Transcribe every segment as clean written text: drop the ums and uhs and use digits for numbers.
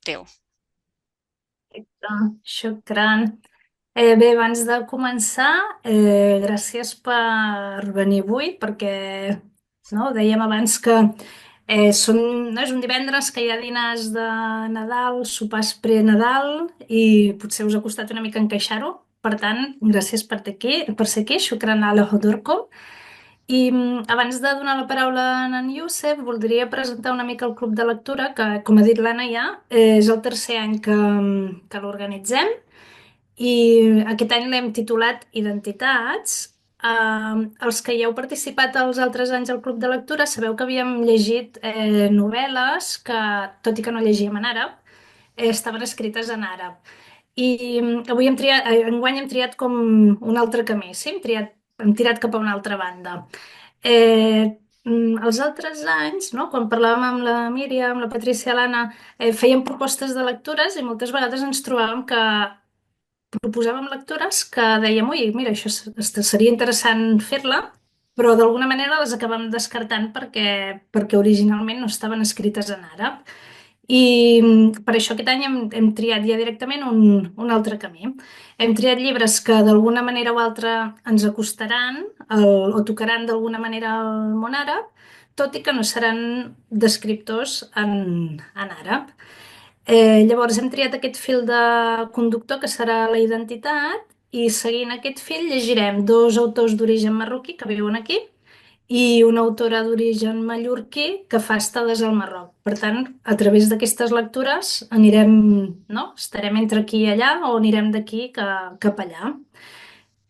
teu. Shukran. Bé, abans de començar, gràcies per venir avui, perquè no, dèiem abans que no, és un divendres que hi ha dinars de Nadal, sopars pre-Nadal, i potser us ha costat una mica encaixar-ho. Per tant, gràcies per ser aquí, shukran ala hudurkum. I abans de donar la paraula a en Youssef, voldria presentar una mica el club de lectura, que, com ha dit l'Anna ja, és el tercer any que l'organitzem i aquest any l'hem titulat Identitats. Els que hi heu participat els altres anys al club de lectura sabeu que havíem llegit novel·les que, tot i que no llegíem en àrab, estaven escrites en àrab. I enguany hem triat com un altre camí, sí? Hem tirat cap a una altra banda. Els altres anys, no, quan parlàvem amb la Míriam, la Patrícia, l'Anna, fèiem propostes de lectures i moltes vegades ens trobàvem que proposàvem lectures que dèiem, ui, mira, seria interessant fer-la, però d'alguna manera les acabem descartant perquè originalment no estaven escrites en àrab. I per això aquest any hem triat ja directament un altre camí. Hem triat llibres que d'alguna manera o altra ens acostaran o tocaran d'alguna manera el món àrab, tot i que no seran d'escriptors en àrab. Llavors hem triat aquest fil de conductor que serà la identitat i seguint aquest fil llegirem dos autors d'origen marroquí que viuen aquí i una autora d'origen mallorquí que fa estades al Marroc. Per tant, a través d'aquestes lectures anirem, no? Estarem entre aquí i allà o anirem d'aquí cap allà.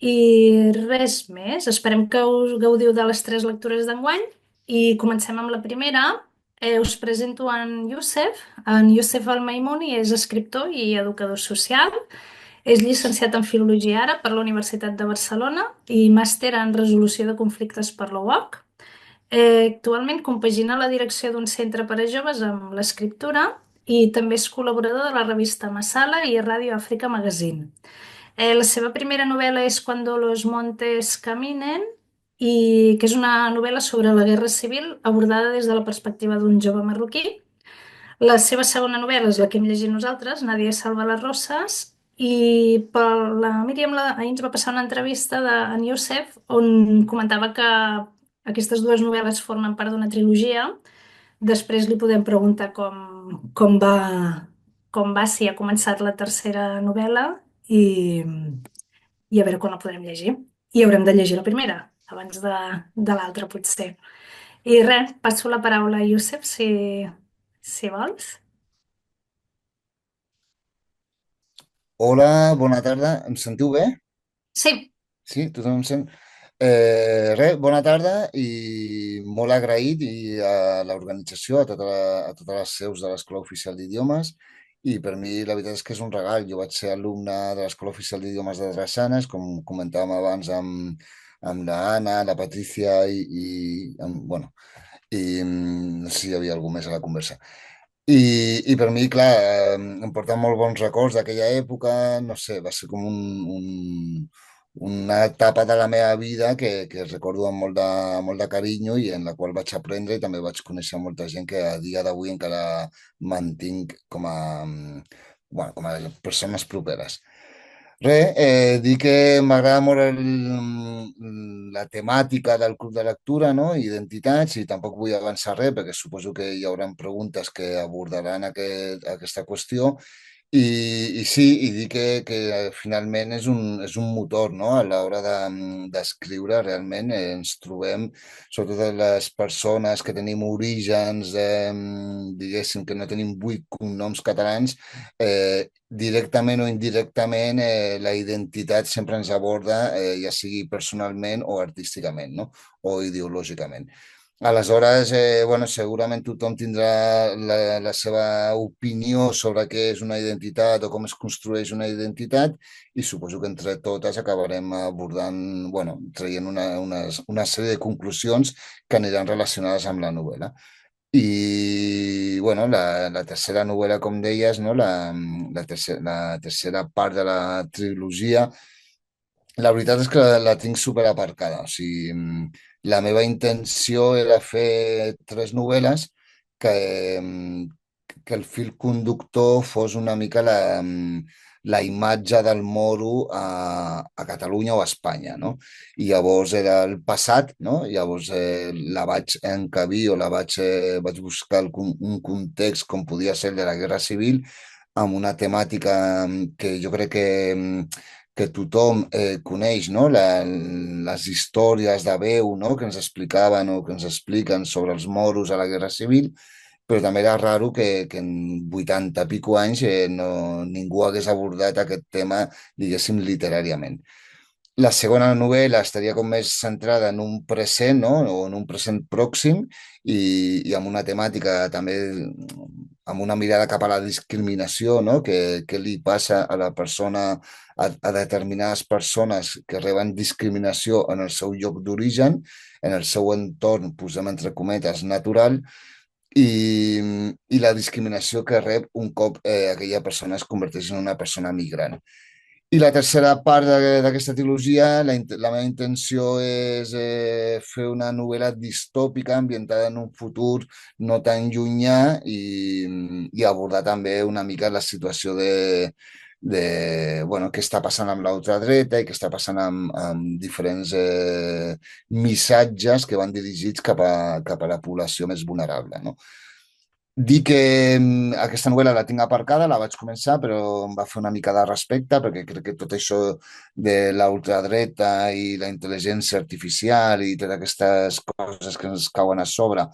I res més. Esperem que us gaudiu de les tres lectures d'enguany i comencem amb la primera. Us presento en Youssef. En Youssef Al-Maimouni és escriptor i educador social. És llicenciat en Filologia Àrab per la Universitat de Barcelona i màster en Resolució de Conflictes per la UOC. Actualment compagina la direcció d'un centre per a joves amb l'escriptura i també és col·laborador de la revista Masala i Ràdio Àfrica Magazine. La seva primera novel·la és Cuando los montes caminen, i que és una novel·la sobre la Guerra Civil abordada des de la perspectiva d'un jove marroquí. La seva segona novel·la és la que hem llegit nosaltres, Nadie salva les roses, i la Míriam ahir ens va passar una entrevista en Youssef on comentava que aquestes dues novel·les formen part d'una trilogia. Després li podem preguntar com va, si ha començat la tercera novel·la i a veure quan la podrem llegir. I haurem de llegir la primera, abans de l'altra, potser. I res, passo la paraula a Youssef, si vols. Hola, bona tarda. Em sentiu bé? Sí. Sí, tothom em sent? Bona tarda i molt agraït a l'organització, a totes les seus de l'Escola Oficial d'Idiomes, i per mi la veritat és que és un regal. Jo vaig ser alumne de l'Escola Oficial d'Idiomes de Drassanes, com comentàvem abans amb la Anna, la Patrícia bueno, no sé si hi havia algú més a la conversa. I per mi, clar, em porta molt bons records d'aquella època, no sé, va ser com una etapa de la meva vida que recordo amb molt de carinyo i en la qual vaig aprendre i també vaig conèixer molta gent que a dia d'avui encara mantinc bueno, com a persones properes. Dir que m'agrada molt la temàtica del club de lectura, no? Identitats, i tampoc vull avançar res perquè suposo que hi haurà preguntes que abordaran aquesta qüestió. I sí, i dir que finalment és un motor, no? A l'hora d'escriure realment ens trobem, sobretot les persones que tenim orígens, diguéssim, que no tenim 8 cognoms catalans, directament o indirectament la identitat sempre ens aborda, ja sigui personalment o artísticament, no? O ideològicament. Aleshores, bueno, segurament tothom tindrà la seva opinió sobre què és una identitat o com es construeix una identitat, i suposo que entre totes acabarem abordant, bueno, traient una sèrie de conclusions que aniran relacionades amb la novel·la. I, bueno, la tercera novel·la, com deies, no? La tercera part de la trilogia, la veritat és que la tinc super aparcada. O sigui, la meva intenció era fer tres novel·les que, que el fil conductor fos una mica la imatge del moro a Catalunya o a Espanya, no? I llavors era el passat, no? Llavors la vaig encabir o vaig buscar un context com podia ser el de la Guerra Civil amb una temàtica que jo crec que tothom coneix, no? Les històries de veu, no? Que ens explicaven o que ens expliquen sobre els moros a la Guerra Civil, però també era raro que en 80 pico anys ningú hagués abordat aquest tema, diguéssim, literàriament. La segona novel·la estaria com més centrada en un present, no? O en un present pròxim i amb una temàtica també, amb una mirada cap a la discriminació, no? Que li passa a la persona, a determinades persones que reben discriminació en el seu lloc d'origen, en el seu entorn, posem entre cometes, natural, i, i la discriminació que rep un cop aquella persona es converteix en una persona migrant. I la tercera part d'aquesta trilogia, la meva intenció és fer una novel·la distòpica ambientada en un futur no tan llunyà i abordar també una mica la situació bueno, què està passant amb l'ultradreta i què està passant amb diferents missatges que van dirigits cap a la població més vulnerable, no? Dir que aquesta novel·la la tinc aparcada, la vaig començar, però em va fer una mica de respecte, perquè crec que tot això de la ultradreta i la intel·ligència artificial i totes aquestes coses que ens cauen a sobre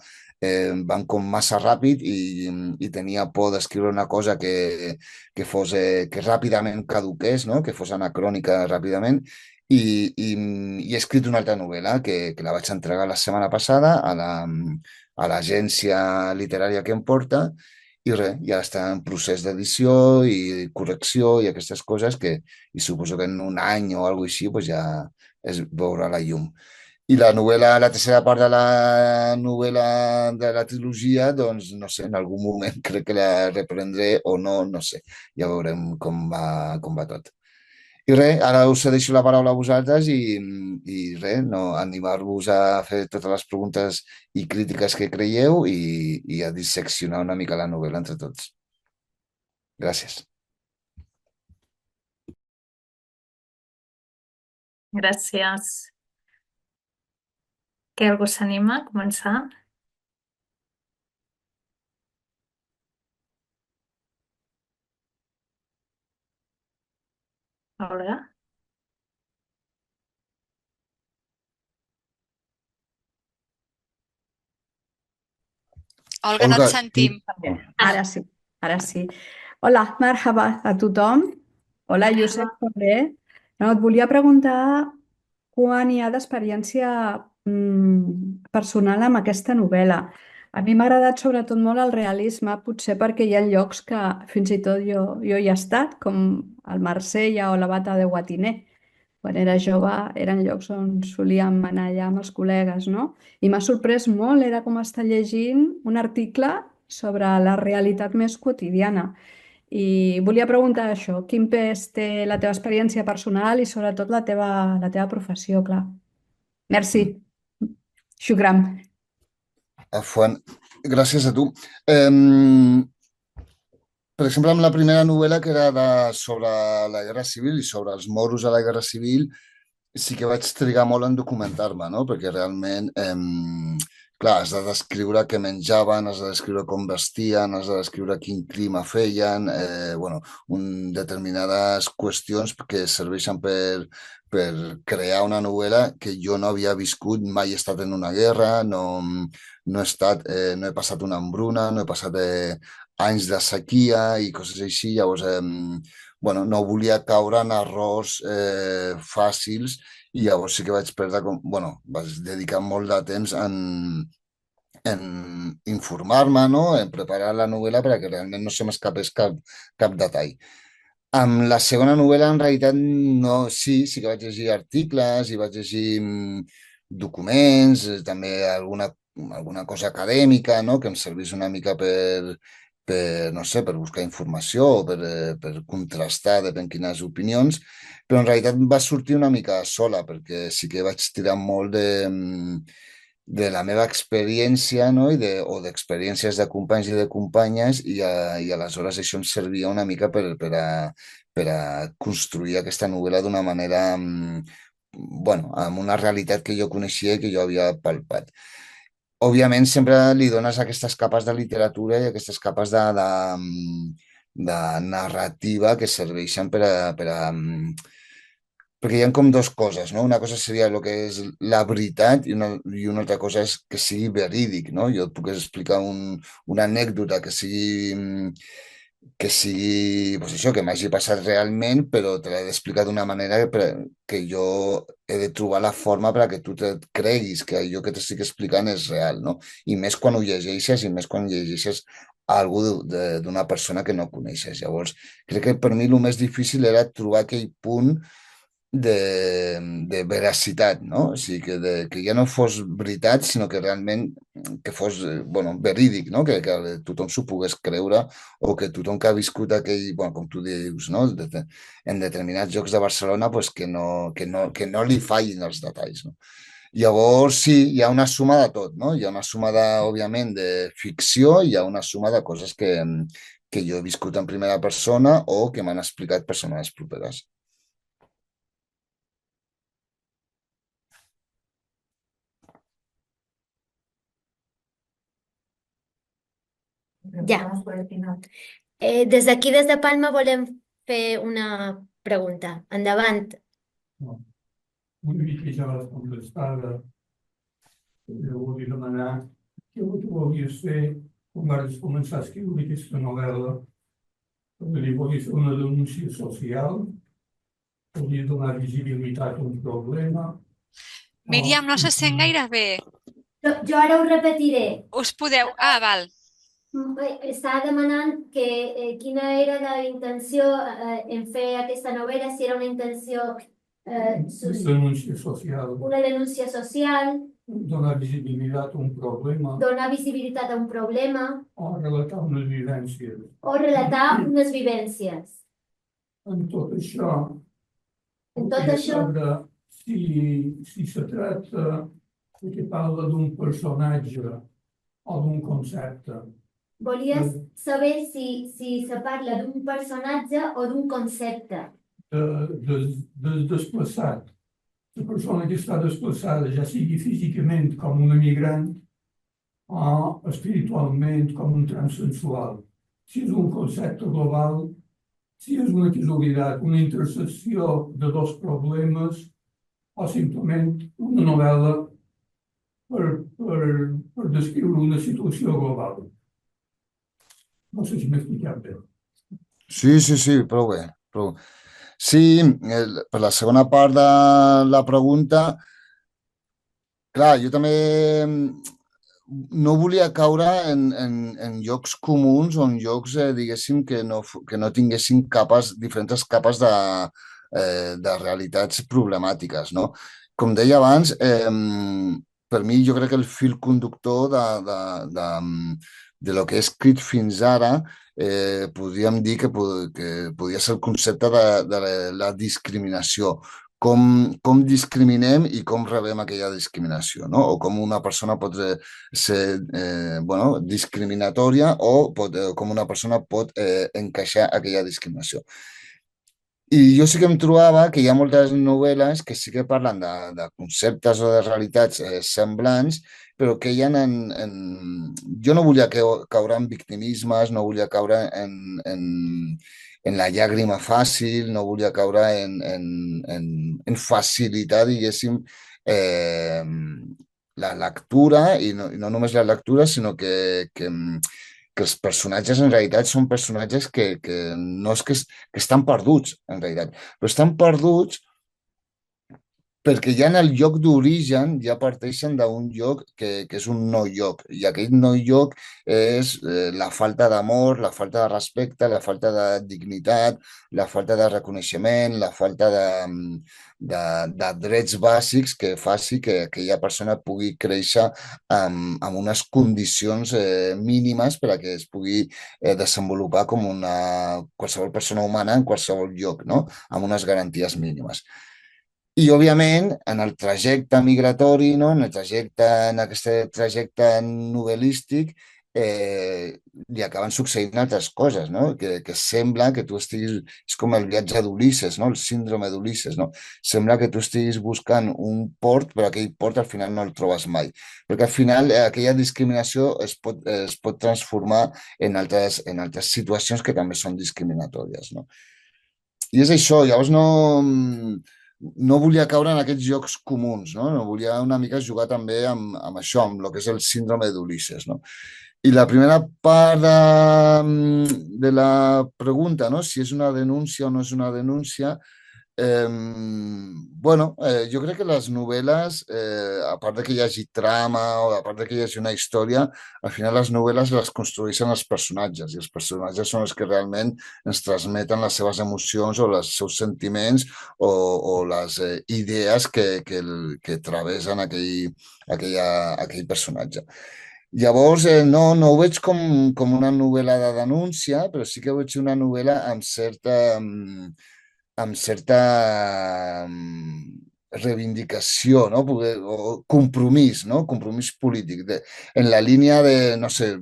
van com massa ràpid i tenia por d'escriure una cosa que ràpidament caduqués, no? Que fos anacrònica ràpidament, i he escrit una altra novel·la que la vaig entregar la setmana passada a l'agència literària que em porta i res, ja està en procés d'edició i correcció i aquestes coses i suposo que en un any o alguna així pues ja es veurà la llum. I la novel·la, la tercera part de la novel·la de la trilogia, doncs no sé, en algun moment crec que la reprendré o no, no sé. Ja veurem com va tot. I res, ara us cedeixo la paraula a vosaltres i res, no, animar-vos a fer totes les preguntes i crítiques que creieu i a disseccionar una mica la novel·la entre tots. Gràcies. Gràcies. Que algú s'anima a començar? Olga? Olga, no et Olga, sentim. Ara sí, ara sí. Hola, merhaba a tothom. Hola, Josep, també. No, et volia preguntar quan hi ha d'experiència personal amb aquesta novel·la. A mi m'ha agradat sobretot molt el realisme, potser perquè hi ha llocs que fins i tot jo hi he estat, com el Marsella o la Bata de Guatiner. Quan era jove eren llocs on solíem anar allà amb els col·legues, no? I m'ha sorprès molt, era com estar llegint un article sobre la realitat més quotidiana. I volia preguntar això, quin pes té la teva experiència personal i sobretot la teva professió, clar. Merci. Shukram. Afwan, gràcies a tu. Per exemple, amb la primera novel·la, que era sobre la Guerra Civil i sobre els moros a la Guerra Civil, sí que vaig trigar molt en documentar-me, no? Perquè realment, clar, has de descriure què menjaven, has de descriure com vestien, has de descriure quin clima feien, bueno, determinades qüestions que serveixen per crear una novel·la que jo no havia viscut, mai he estat en una guerra, no he passat una hambruna, no he passat anys de sequia i coses així, llavors bueno, no volia caure en errors fàcils i llavors sí que vaig perdre, bueno, vaig dedicar molt de temps en informar-me, no? En preparar la novel·la perquè realment no se m'escapés cap detall. Amb la segona novel·la, en realitat, no, sí que vaig llegir articles i vaig llegir documents, també alguna cosa acadèmica, no? Que em servís una mica no sé, per buscar informació o per contrastar depèn quines opinions, però en realitat va sortir una mica sola, perquè sí que vaig tirar molt de la meva experiència, no? O d'experiències de companys i de companyes, i aleshores això em servia una mica per a construir aquesta novel·la d'una manera, bueno, amb una realitat que jo coneixia i que jo havia palpat. Òbviament, sempre li dones aquestes capes de literatura i aquestes capes de narrativa que serveixen perquè hi ha com dues coses, no? Una cosa seria el que és la veritat i una altra cosa és que sigui verídic, no? Jo et puc explicar una anècdota que sigui, doncs això, que m'hagi passat realment, però te l'he d'explicar d'una manera que jo he de trobar la forma perquè tu te creguis que allò que t'estic explicant és real, no? I més quan ho llegeixes, i més quan llegeixes algú d'una persona que no coneixes. Llavors, crec que per mi el més difícil era trobar aquell punt de veracitat, no? O sigui, que ja no fos veritat, sinó que realment que fos, bueno, verídic, no? Que tothom s'ho pogués creure, o que tothom que ha viscut aquell, bueno, com tu dius, no? En determinats llocs de Barcelona, pues que no li fallin els detalls, no? Llavors, sí, hi ha una suma de tot, no? Hi ha una suma, òbviament, de ficció, i hi ha una suma de coses que jo he viscut en primera persona o que m'han explicat persones properes. Ja. Des d'aquí, des de Palma, volem fer una pregunta. Endavant. No. Una mica ja l'has contestada. Jo volia demanar què tu volies fer quan vas començar a escriure aquesta novel·la. Li volies fer una denúncia social, volies donar visibilitat a un problema. Míriam, no se sent gaire bé. Jo ara ho repetiré. Us podeu... Ah, val. Estava demanant quina era la intenció en fer aquesta novel·la, si era una intenció, Denúncia social, una denúncia social, donar visibilitat a un problema donar visibilitat a un problema o relatar unes vivències. o relatar unes vivències. En tot això, En tot volia això, saber si se tracta que parla d'un personatge o d'un concepte. volia saber si se parla d'un personatge o d'un concepte. Del desplaçat. La persona que està desplaçada, ja sigui físicament com un emigrant o espiritualment com un transsensual. Si és un concepte global, si és una casualitat, una intersecció de dos problemes o simplement una novel·la per descriure una situació global. No sé si m'he explicat bé. Sí, prou bé. Sí, per la segona part de la pregunta, clar, jo també no volia caure en llocs comuns o en llocs, diguéssim, que no tinguessin diferents capes de realitats problemàtiques, no? Com deia abans, per mi jo crec que el fil conductor de lo que he escrit fins ara podríem dir que podia ser el concepte de la discriminació. Com discriminem i com rebem aquella discriminació, no? O com una persona pot ser discriminatòria o com una persona pot encaixar aquella discriminació. I jo sí que em trobava que hi ha moltes novel·les que sí que parlen de conceptes o de realitats semblants, però que hi ha Jo no volia caure en victimismes, no volia caure en la llàgrima fàcil, no volia caure en facilitar, diguéssim, la lectura, i no només la lectura, sinó que els personatges en realitat són personatges que no és que estan perduts, en realitat, però estan perduts perquè ja en el lloc d'origen ja parteixen d'un lloc que és un no lloc, i aquell no lloc és la falta d'amor, la falta de respecte, la falta de dignitat, la falta de reconeixement, la falta de drets bàsics que faci que aquella persona pugui créixer amb unes condicions mínimes per a que es pugui desenvolupar com qualsevol persona humana en qualsevol lloc, no? Amb unes garanties mínimes. I, òbviament, en el trajecte migratori, no? En aquest trajecte novel·lístic, li acaben succeint altres coses, no? Que sembla que tu estiguis... És com el viatge d'Ulisses, no? El síndrome d'Ulisses, no? Sembla que tu estiguis buscant un port, però aquell port al final no el trobes mai. Perquè al final aquella discriminació es pot transformar en altres situacions que també són discriminatòries, no? I és això, llavors no volia caure en aquests jocs comuns, no? No volia una mica jugar també amb això, amb el que és el síndrome d'Ulisses, no? I la primera part de la pregunta, no? Si és una denúncia o no és una denúncia, bueno, jo crec que les novel·les, a part de que hi hagi trama o a part de que hi hagi una història, al final les novel·les les construeixen els personatges i els personatges són els que realment ens transmeten les seves emocions o els seus sentiments o les idees que travessen aquell personatge. Llavors, no ho veig com una novel·la de denúncia, però sí que veig una novel·la amb certa reivindicació, no? O compromís, no? Compromís polític. En la línia de, no sé,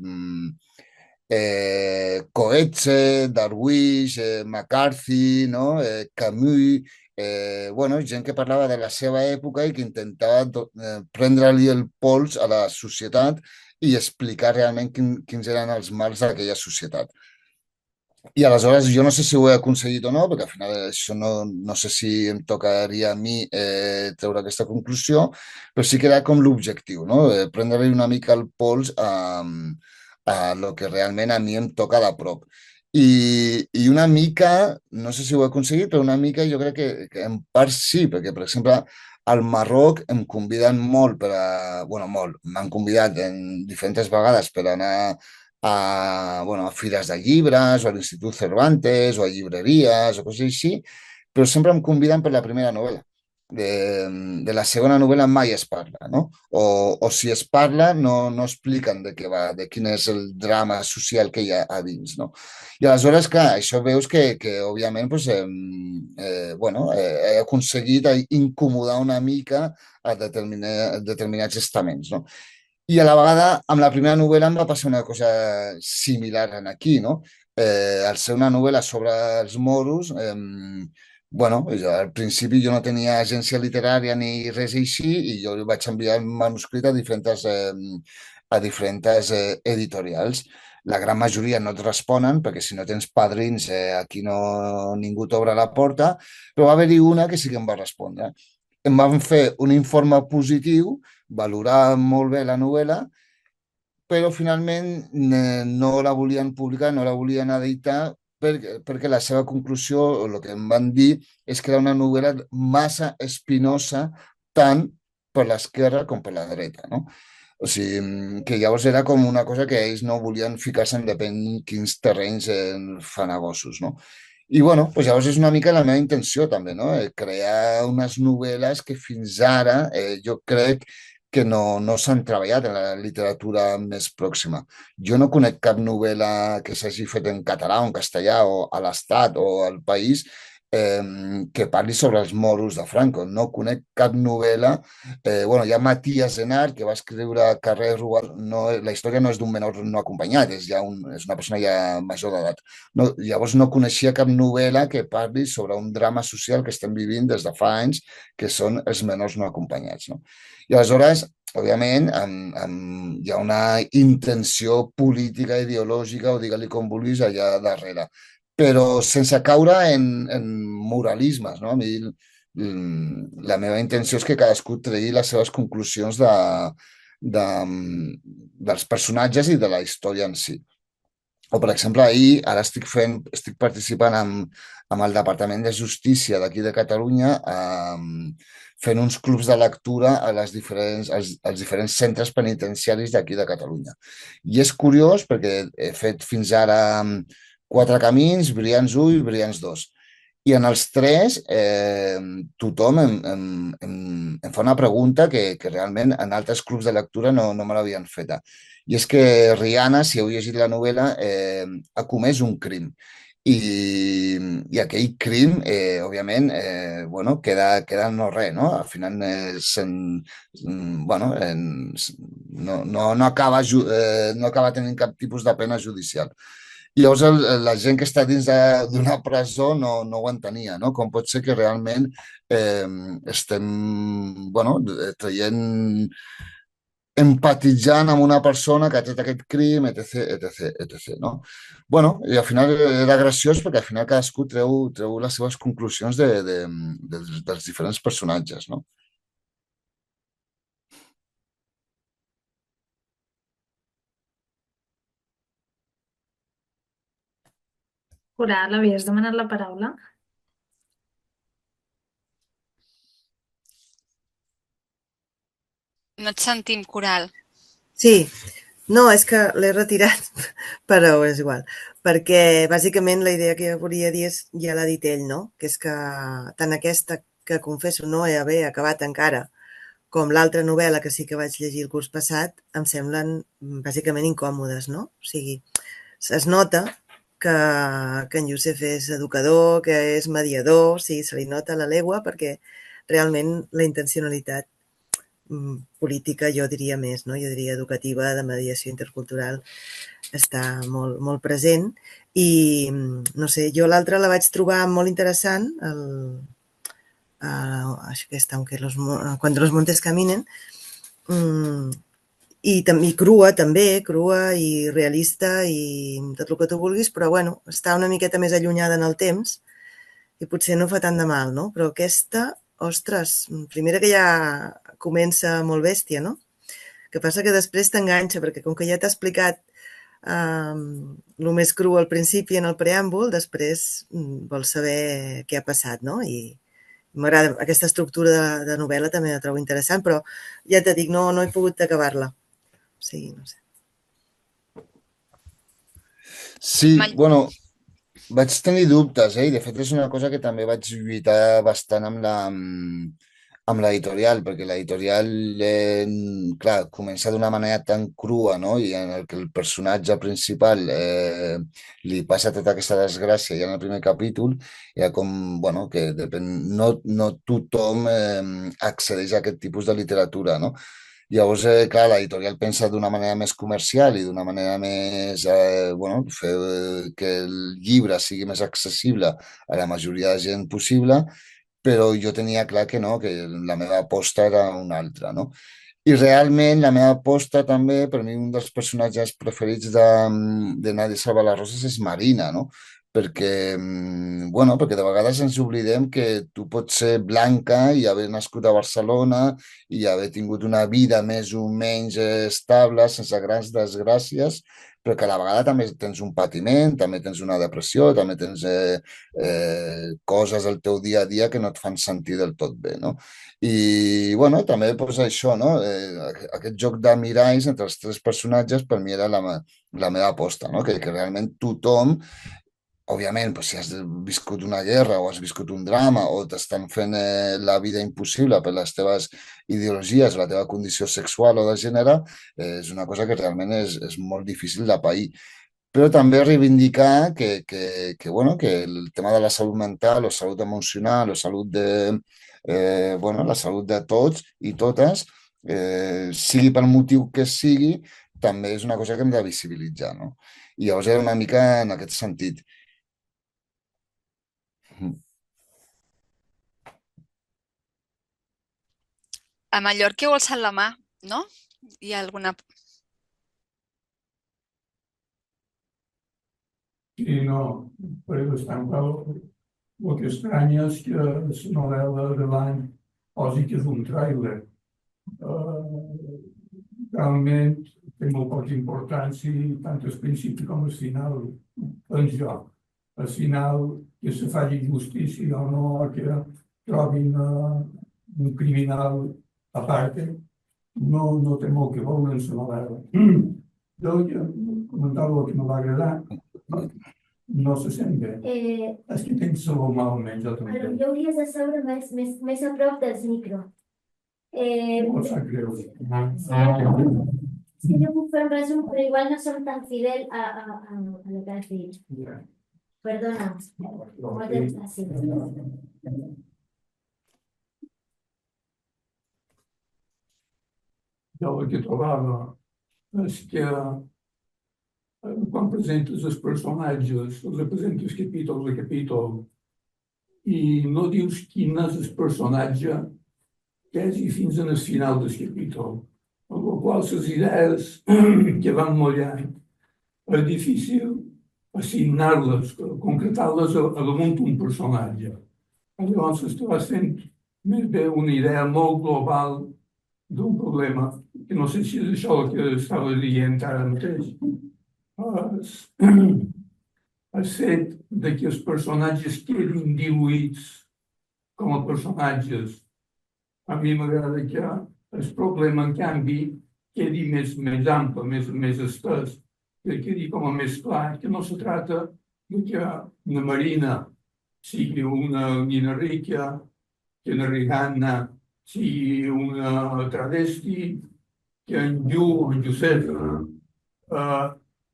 Coetze, Darwish, McCarthy, no? Camus, bueno, gent que parlava de la seva època i que intentava prendre-li el pols a la societat i explicar realment quins eren els mals d'aquella societat. I aleshores jo no sé si ho he aconseguit o no, perquè al final això no sé si em tocaria a mi treure aquesta conclusió, però sí que era com l'objectiu, no? Prendre-li una mica el pols a lo que realment a mi em toca de prop. I una mica, no sé si ho he aconseguit, però una mica jo crec que en part sí, perquè, per exemple, al Marroc em conviden molt bueno, molt, m'han convidat en diferents vegades per anar a fires de llibres o a l'Institut Cervantes o a llibreries o coses així, però sempre em conviden per la primera novel·la. De la segona novel·la mai es parla, no? O si es parla no expliquen de què va, de quin és el drama social que hi ha a dins, no? I aleshores, clar, això veus que òbviament, pues, bueno, he aconseguit incomodar una mica a determinats estaments, no? I a la vegada, amb la primera novel·la em va passar una cosa similar en aquí, no? Al ser una novel·la sobre els moros, bueno, al principi jo no tenia agència literària ni res així i jo li vaig enviar el manuscrit a diferents editorials. La gran majoria no et responen perquè si no tens padrins aquí ningú t'obre la porta, però va haver-hi una que sí que em va respondre. Em van fer un informe positiu, valorar molt bé la novel·la, però finalment no la volien publicar, no la volien editar perquè la seva conclusió, o el que em van dir, és que era una novel·la massa espinosa tant per l'esquerra com per la dreta, no? O sigui, que llavors era com una cosa que ells no volien ficar-se en depèn quins terrenys fanagosos, no? I bueno, doncs llavors és una mica la meva intenció també, no? Crear unes novel·les que fins ara jo crec que no s'han treballat en la literatura més pròxima. Jo no conec cap novel·la que s'hagi fet en català o en castellà o a l'Estat o al país que parli sobre els moros de Franco. No conec cap novel·la. Bueno, hi ha Matías Enar, que va escriure Carrer Rual. No, la història no és d'un menor no acompanyat, és una persona ja major d'edat. No, llavors no coneixia cap novel·la que parli sobre un drama social que estem vivint des de fa anys, que són els menors no acompanyats, no? I aleshores, òbviament, hi ha una intenció política, ideològica, o digue-li com vulguis, allà darrere, però sense caure en moralismes, no? A mi la meva intenció és que cadascú tregui les seves conclusions dels personatges i de la història en si. O, per exemple, ara estic participant amb el Departament de Justícia d'aquí de Catalunya fent uns clubs de lectura als diferents centres penitenciaris d'aquí de Catalunya. I és curiós perquè he fet fins ara 4 camins, Brians 1 i Brians 2. I en els 3 tothom em fa una pregunta que realment en altres clubs de lectura no me l'havien feta. I és que Rihanna, si heu llegit la novel·la, ha comès un crim. i aquell crim, òbviament, bueno, queda no res, no? Al final, bueno, no acaba, no acaba tenint cap tipus de pena judicial. I llavors la gent que està dins d'una presó no ho entenia, no? Com pot ser que realment estem, bueno, traient, empatitzant amb una persona que ha tret aquest crim, etc, etc, etc, no? Bueno, i al final era graciós perquè al final cadascú treu les seves conclusions dels diferents personatges, no? Coral, havies demanat la paraula? No et sentim, Coral. Sí, no, és que l'he retirat, però és igual, perquè bàsicament la idea que jo volia dir és, ja l'ha dit ell, no? Que és que tant aquesta que confesso no haver acabat encara, com l'altra novel·la que sí que vaig llegir el curs passat, em semblen bàsicament incòmodes, no? O sigui, es nota que en Youssef és educador, que és mediador, sí, se li nota la legua, perquè realment la intencionalitat política, jo diria més, no? Jo diria educativa, de mediació intercultural, està molt, molt present. I, no sé, jo l'altra la vaig trobar molt interessant, aquesta, Cuando los montes caminen, i crua també, crua i realista i tot el que tu vulguis, però bueno, està una miqueta més allunyada en el temps i potser no fa tant de mal, no? Però aquesta, ostres, primera que ja comença molt bèstia, no? Que passa que després t'enganxa, perquè com que ja t'ha explicat el més cru al principi en el preàmbul, després vols saber què ha passat, no? I m'agrada aquesta estructura de novel·la, també la trobo interessant, però ja t'he dit, no he pogut acabar-la. O sigui, no sé. Sí, bueno, vaig tenir dubtes, i de fet és una cosa que també vaig lluitar bastant amb l'editorial, perquè l'editorial, clar, comença d'una manera tan crua, no? I en el que el personatge principal li passa tota aquesta desgràcia ja en el primer capítol, ja com, bueno, que depèn, no tothom accedeix a aquest tipus de literatura, no? Llavors, clar, l'editorial pensa d'una manera més comercial i d'una manera més, bueno, fer que el llibre sigui més accessible a la majoria de gent possible, però jo tenia clar que no, que la meva aposta era una altra, no? I realment la meva aposta també, per mi un dels personatges preferits de Nadie salva les roses és Marina, no? Perquè, bueno, perquè de vegades ens oblidem que tu pots ser blanca i haver nascut a Barcelona i haver tingut una vida més o menys estable, sense grans desgràcies, però que a la vegada també tens un patiment, també tens una depressió, també tens coses al teu dia a dia que no et fan sentir del tot bé, no? I, bueno, també pues, això, no? Aquest joc de miralls entre els tres personatges per mi era la meva aposta, no? Que realment tothom, òbviament, pues, si has viscut una guerra o has viscut un drama o t'estan fent la vida impossible per les teves ideologies o la teva condició sexual o de gènere, és una cosa que realment és molt difícil de pair. Però també reivindicar bueno, que el tema de la salut mental o salut emocional o salut bueno, la salut de tots i totes, sigui pel motiu que sigui, també és una cosa que hem de visibilitzar, no? I llavors era una mica en aquest sentit. A Mallorca ho alçat la mà, no? Hi ha alguna... Sí, no, per bastant clar. El que estranya és que la novel·la de l'any posi que és un tràiler. Realment té molt poca importància tant al principi com al final, penso jo. Al final, que se faci justícia o no, que trobin un criminal a part, no té molt que veure en la novel·la. Jo ja comentava el que no va agradar. No se sent bé. És que tens la mà almenys, jo també. Jo hauries de seure més a prop dels micro. Em sap greu. Sí, jo puc fer un resum, però igual no som tan fidel a el que has dit. Perdona, moltes gràcies. Jo el que trobava és que quan presentes els personatges, els representes capítol a capítol, i no dius quin és el personatge que és i fins al final del capítol, amb la qual les idees que van mullant és difícil assignar-les, concretar-les a damunt d'un personatge. Llavors tu vas fent més bé una idea molt global d'un problema, que no sé si és això el que estava dient ara mateix. El fet de que els personatges quedin diluïts com a personatges, a mi m'agrada que el problema, en canvi, quedi més ample, més estès, que quedi com a més clar, que no se trata de que una Marina sigui una nina rica, que una Rihanna sigui una travesti, que en Josep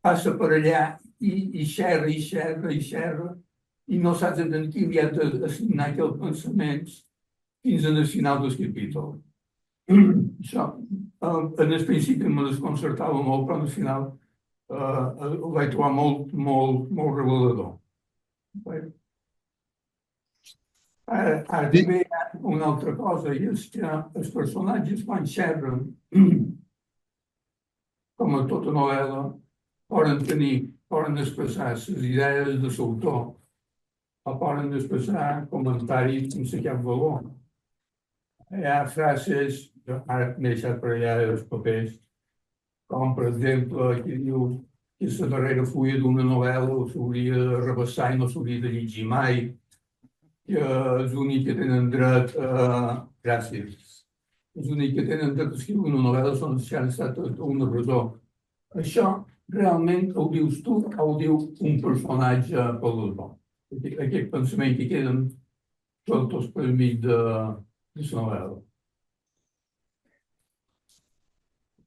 passa per allà i xerra, i no saps a qui li has d'assignar aquells pensaments fins al final del capítol. Això, en el principi me desconcertava molt, però al final ho vaig trobar molt revelador. Ara també hi ha una altra cosa, i és que els personatges quan xerren, com a tota novel·la, poden expressar les idees de l'autor, o poden expressar comentaris sense cap valor. Hi ha frases, ara m'he deixat per allà els papers, com per exemple, aquí diu que la darrera fulla d'una novel·la s'hauria de rebassar i no s'hauria de llegir mai, que els únics que tenen dret a... Gràcies. Els únics que tenen dret a escriure una novel·la són els que han estat a una presó. Això realment ho dius tu o ho diu un personatge per l'autor? Aquest pensament que queden soltos per mig de la novel·la.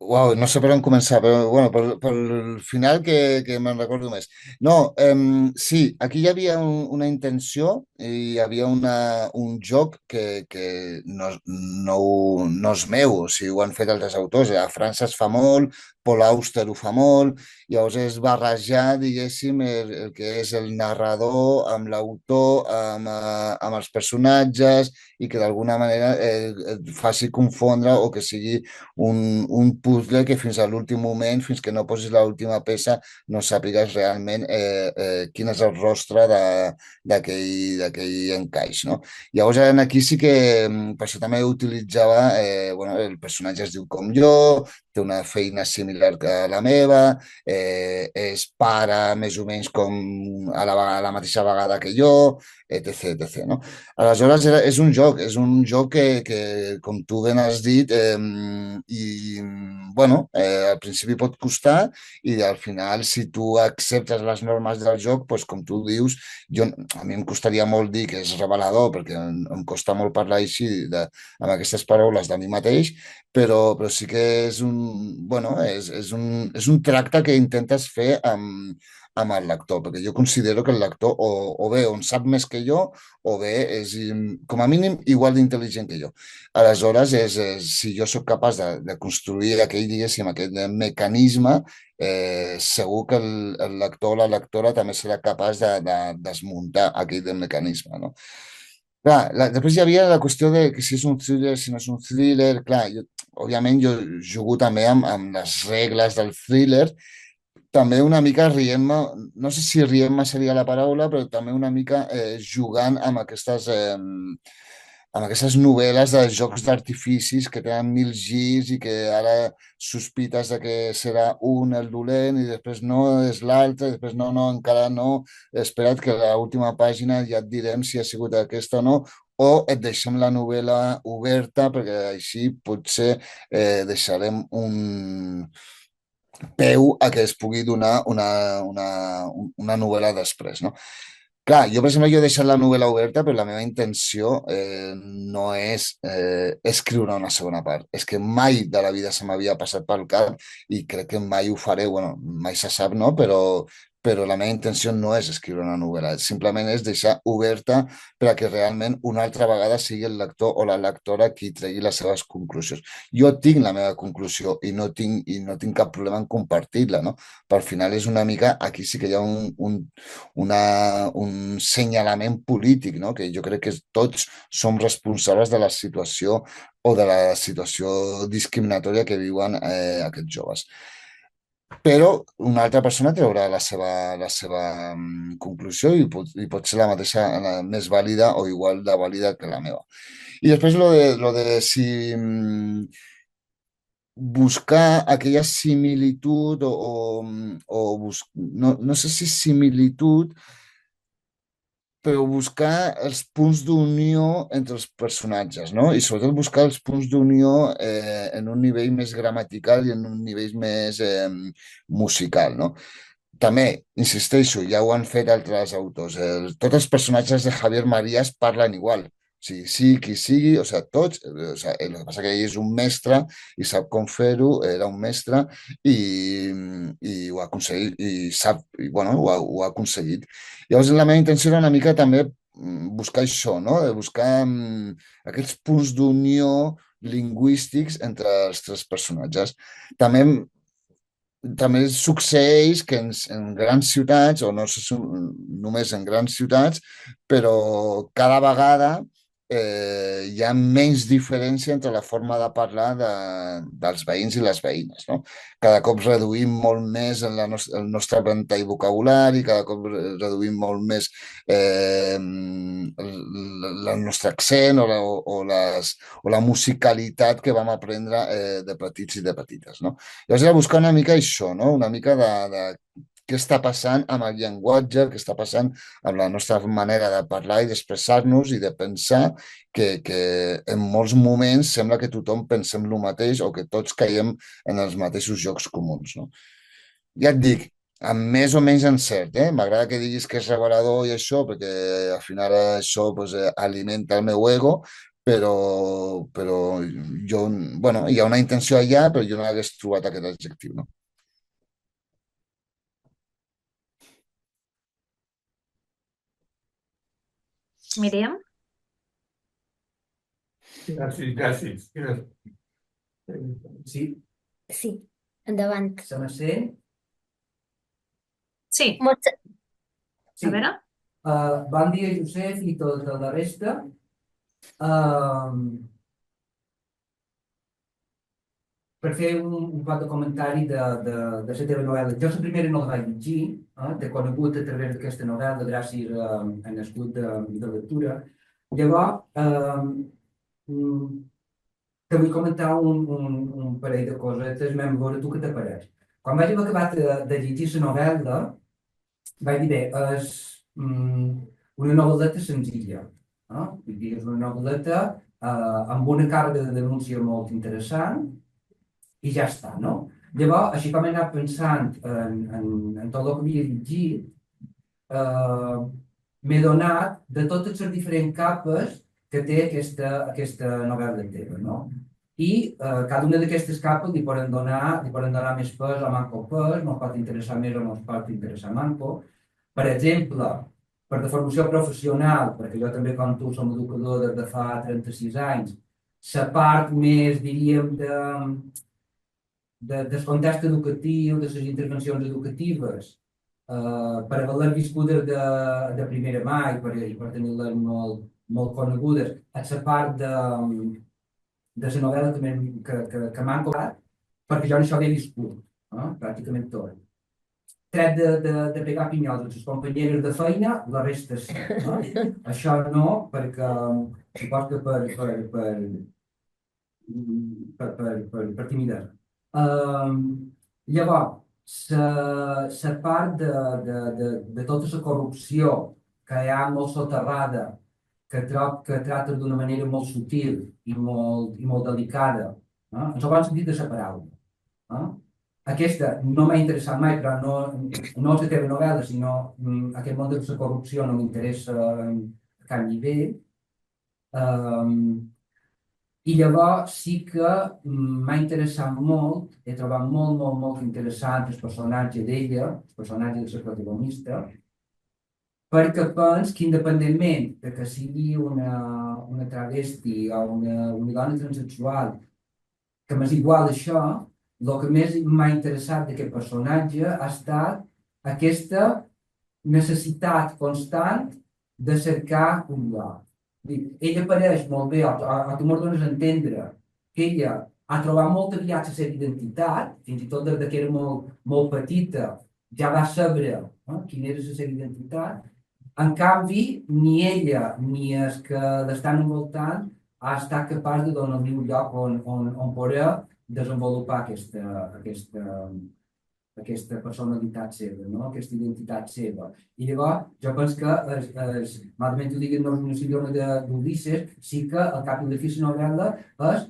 Uau, no sé per on començar, però bueno, pel final que me'n recordo més. No, sí, aquí hi havia una intenció i hi havia un joc que no és meu, o sigui, ho han fet altres autors. A França es fa molt, Paul Auster ho fa molt, llavors és barrejar, diguéssim, el que és el narrador amb l'autor, amb els personatges, i que d'alguna manera et faci confondre o que sigui un puzzle que fins a l'últim moment, fins que no posis l'última peça, no sàpigues realment quin és el rostre d'aquell encaix, no? Llavors, aquí sí que, per això també utilitzava, bueno, el personatge es diu com jo, té una feina similar a la meva, és pare més o menys com a la mateixa vegada que jo, etc, etc, no? Aleshores, és un joc que com tu ben has dit, i, bueno, al principi pot costar i al final, si tu acceptes les normes del joc, doncs, com tu dius, a mi em costaria molt dir que és revelador, perquè em costa molt parlar així amb aquestes paraules de mi mateix, però sí que és bueno, és un tracte que intentes fer amb el lector, perquè jo considero que el lector o bé on sap més que jo o bé és com a mínim igual d'intel·ligent que jo. Aleshores, si jo sóc capaç de construir aquell, diguéssim, aquest mecanisme, segur que el lector o la lectora també serà capaç de desmuntar aquell mecanisme, no? Clar, després hi havia la qüestió de que si és un thriller, si no és un thriller. Clar, òbviament jo jugo també amb les regles del thriller, també una mica rient-me, no sé si rient-me seria la paraula, però també una mica jugant amb aquestes novel·les de jocs d'artificis que tenen 1000 girs i que ara sospites de que serà un el dolent i després no, és l'altre, i després no, encara no, espera't que a l'última pàgina ja et direm si ha sigut aquesta o no, o et deixem la novel·la oberta perquè així potser deixarem un peu a que es pugui donar una novel·la després, no? Clar, jo, per exemple, he deixat la novel·la oberta, però la meva intenció no és escriure una segona part. És que mai de la vida se m'havia passat pel cap i crec que mai ho faré. Bueno, mai se sap, no? Però però la meva intenció no és escriure una novel·la, simplement és deixar oberta per a que realment una altra vegada sigui el lector o la lectora qui tregui les seves conclusions. Jo tinc la meva conclusió i no tinc cap problema en compartir-la, no? Però al final és una mica, aquí sí que hi ha un senyalament polític, no? Que jo crec que tots som responsables de la situació o de la situació discriminatòria que viuen aquests joves. Però una altra persona traurà la seva conclusió i pot ser la mateixa, més vàlida o igual de vàlida que la meva. I després lo de si buscar aquella similitud no sé si similitud, però buscar els punts d'unió entre els personatges, no? I sobretot buscar els punts d'unió en un nivell més gramatical i en un nivell més musical, no? També, insisteixo, ja ho han fet altres autors. Tots els personatges de Javier Marías parlen igual. O sigui qui sigui, o sigui, tots, o sigui, el que passa que ell és un mestre i sap com fer-ho, era un mestre i ho ha aconseguit, bueno, ho ha aconseguit. Llavors, la meva intenció era una mica també buscar això, no? De buscar aquests punts d'unió lingüístics entre els tres personatges. També succeeix que en grans ciutats, o no sé si només en grans ciutats, però cada vegada hi ha menys diferència entre la forma de parlar dels veïns i les veïnes, no? Cada cop reduïm molt més el nostre ventall vocabulari, cada cop reduïm molt més el nostre accent o la musicalitat que vam aprendre de petits i de petites, no? Llavors era buscar una mica això, no? Una mica de què està passant amb el llenguatge, què està passant amb la nostra manera de parlar i d'expressar-nos i de pensar que en molts moments sembla que tothom pensem el mateix o que tots caiem en els mateixos jocs comuns, no? Ja et dic, amb més o menys encert, M'agrada que diguis que és revelador i això, perquè al final això pues, alimenta el meu ego, però jo, bueno, hi ha una intenció allà, però jo no hagués trobat aquest adjectiu, no? Míriam? Gràcies. Sí, Sí, endavant. se me sent? Sí, Sí. a veure. Bon dia, Josep, i tota la resta. Per fer un poc de comentari de la teva novel·la. Jo la primera no la vaig llegir, t'he conegut a través d'aquesta novel·la gràcies a l'escut de lectura. Llavors, te vull comentar un parell de cosetes, a veure tu què t'apareix. Quan vaig haver acabat de llegir la novel·la, vaig dir, bé, és una novel·leta senzilla. Vull dir, és una novel·leta amb una càrrega de denúncia molt interessant i ja està, no? Llavors, així com he anat pensant en tot el que havia llegit, m'he donat de totes les diferents capes que té aquesta novel·la teva, no? I cada una d'aquestes capes li poden donar més pes o manco pes, no pot interessar més o no pot interessar manco. Per exemple, per de formació professional, perquè jo també com tu som educador des de fa 36 anys, la part més, diríem, del context educatiu, de les intervencions educatives, per haver-les viscudes de primera mà i per tenir-les molt conegudes, a la part de la novel·la que m'han colat, perquè jo això ho he viscut, pràcticament tot. Tret de pegar pinyols amb les companyeres de feina, la resta sí. Això no, perquè supos que per timidesa. Llavors, la part de tota la corrupció que hi ha molt soterrada, que tracta d'una manera molt sutil i molt delicada, en el bon sentit de la paraula. Aquesta no m'ha interessat mai, però no és la teva novel·la, sinó aquest món de la corrupció no m'interessa a cap nivell. I llavors sí que m'ha interessat molt, he trobat molt, molt, molt interessant el personatge d'ella, el personatge de la protagonista, perquè penso que independentment de que sigui una travesti o una dona transsexual, que m'és igual això, el que més m'ha interessat d'aquest personatge ha estat aquesta necessitat constant de cercar un lloc. Ella apareix molt bé, o tu m'ho dones a entendre, que ella ha trobat molt aviat la seva identitat, fins i tot des que era molt, molt petita, ja va saber quina era la seva identitat. En canvi, ni ella ni els que l'estan envoltant ha estat capaç de donar-li un lloc on poder desenvolupar aquesta personalitat seva, no? Aquesta identitat seva. I llavors, jo penso que, malament ho digui, no és una síndrome d'Ulisses, sí que al cap i a la fi la novel·la és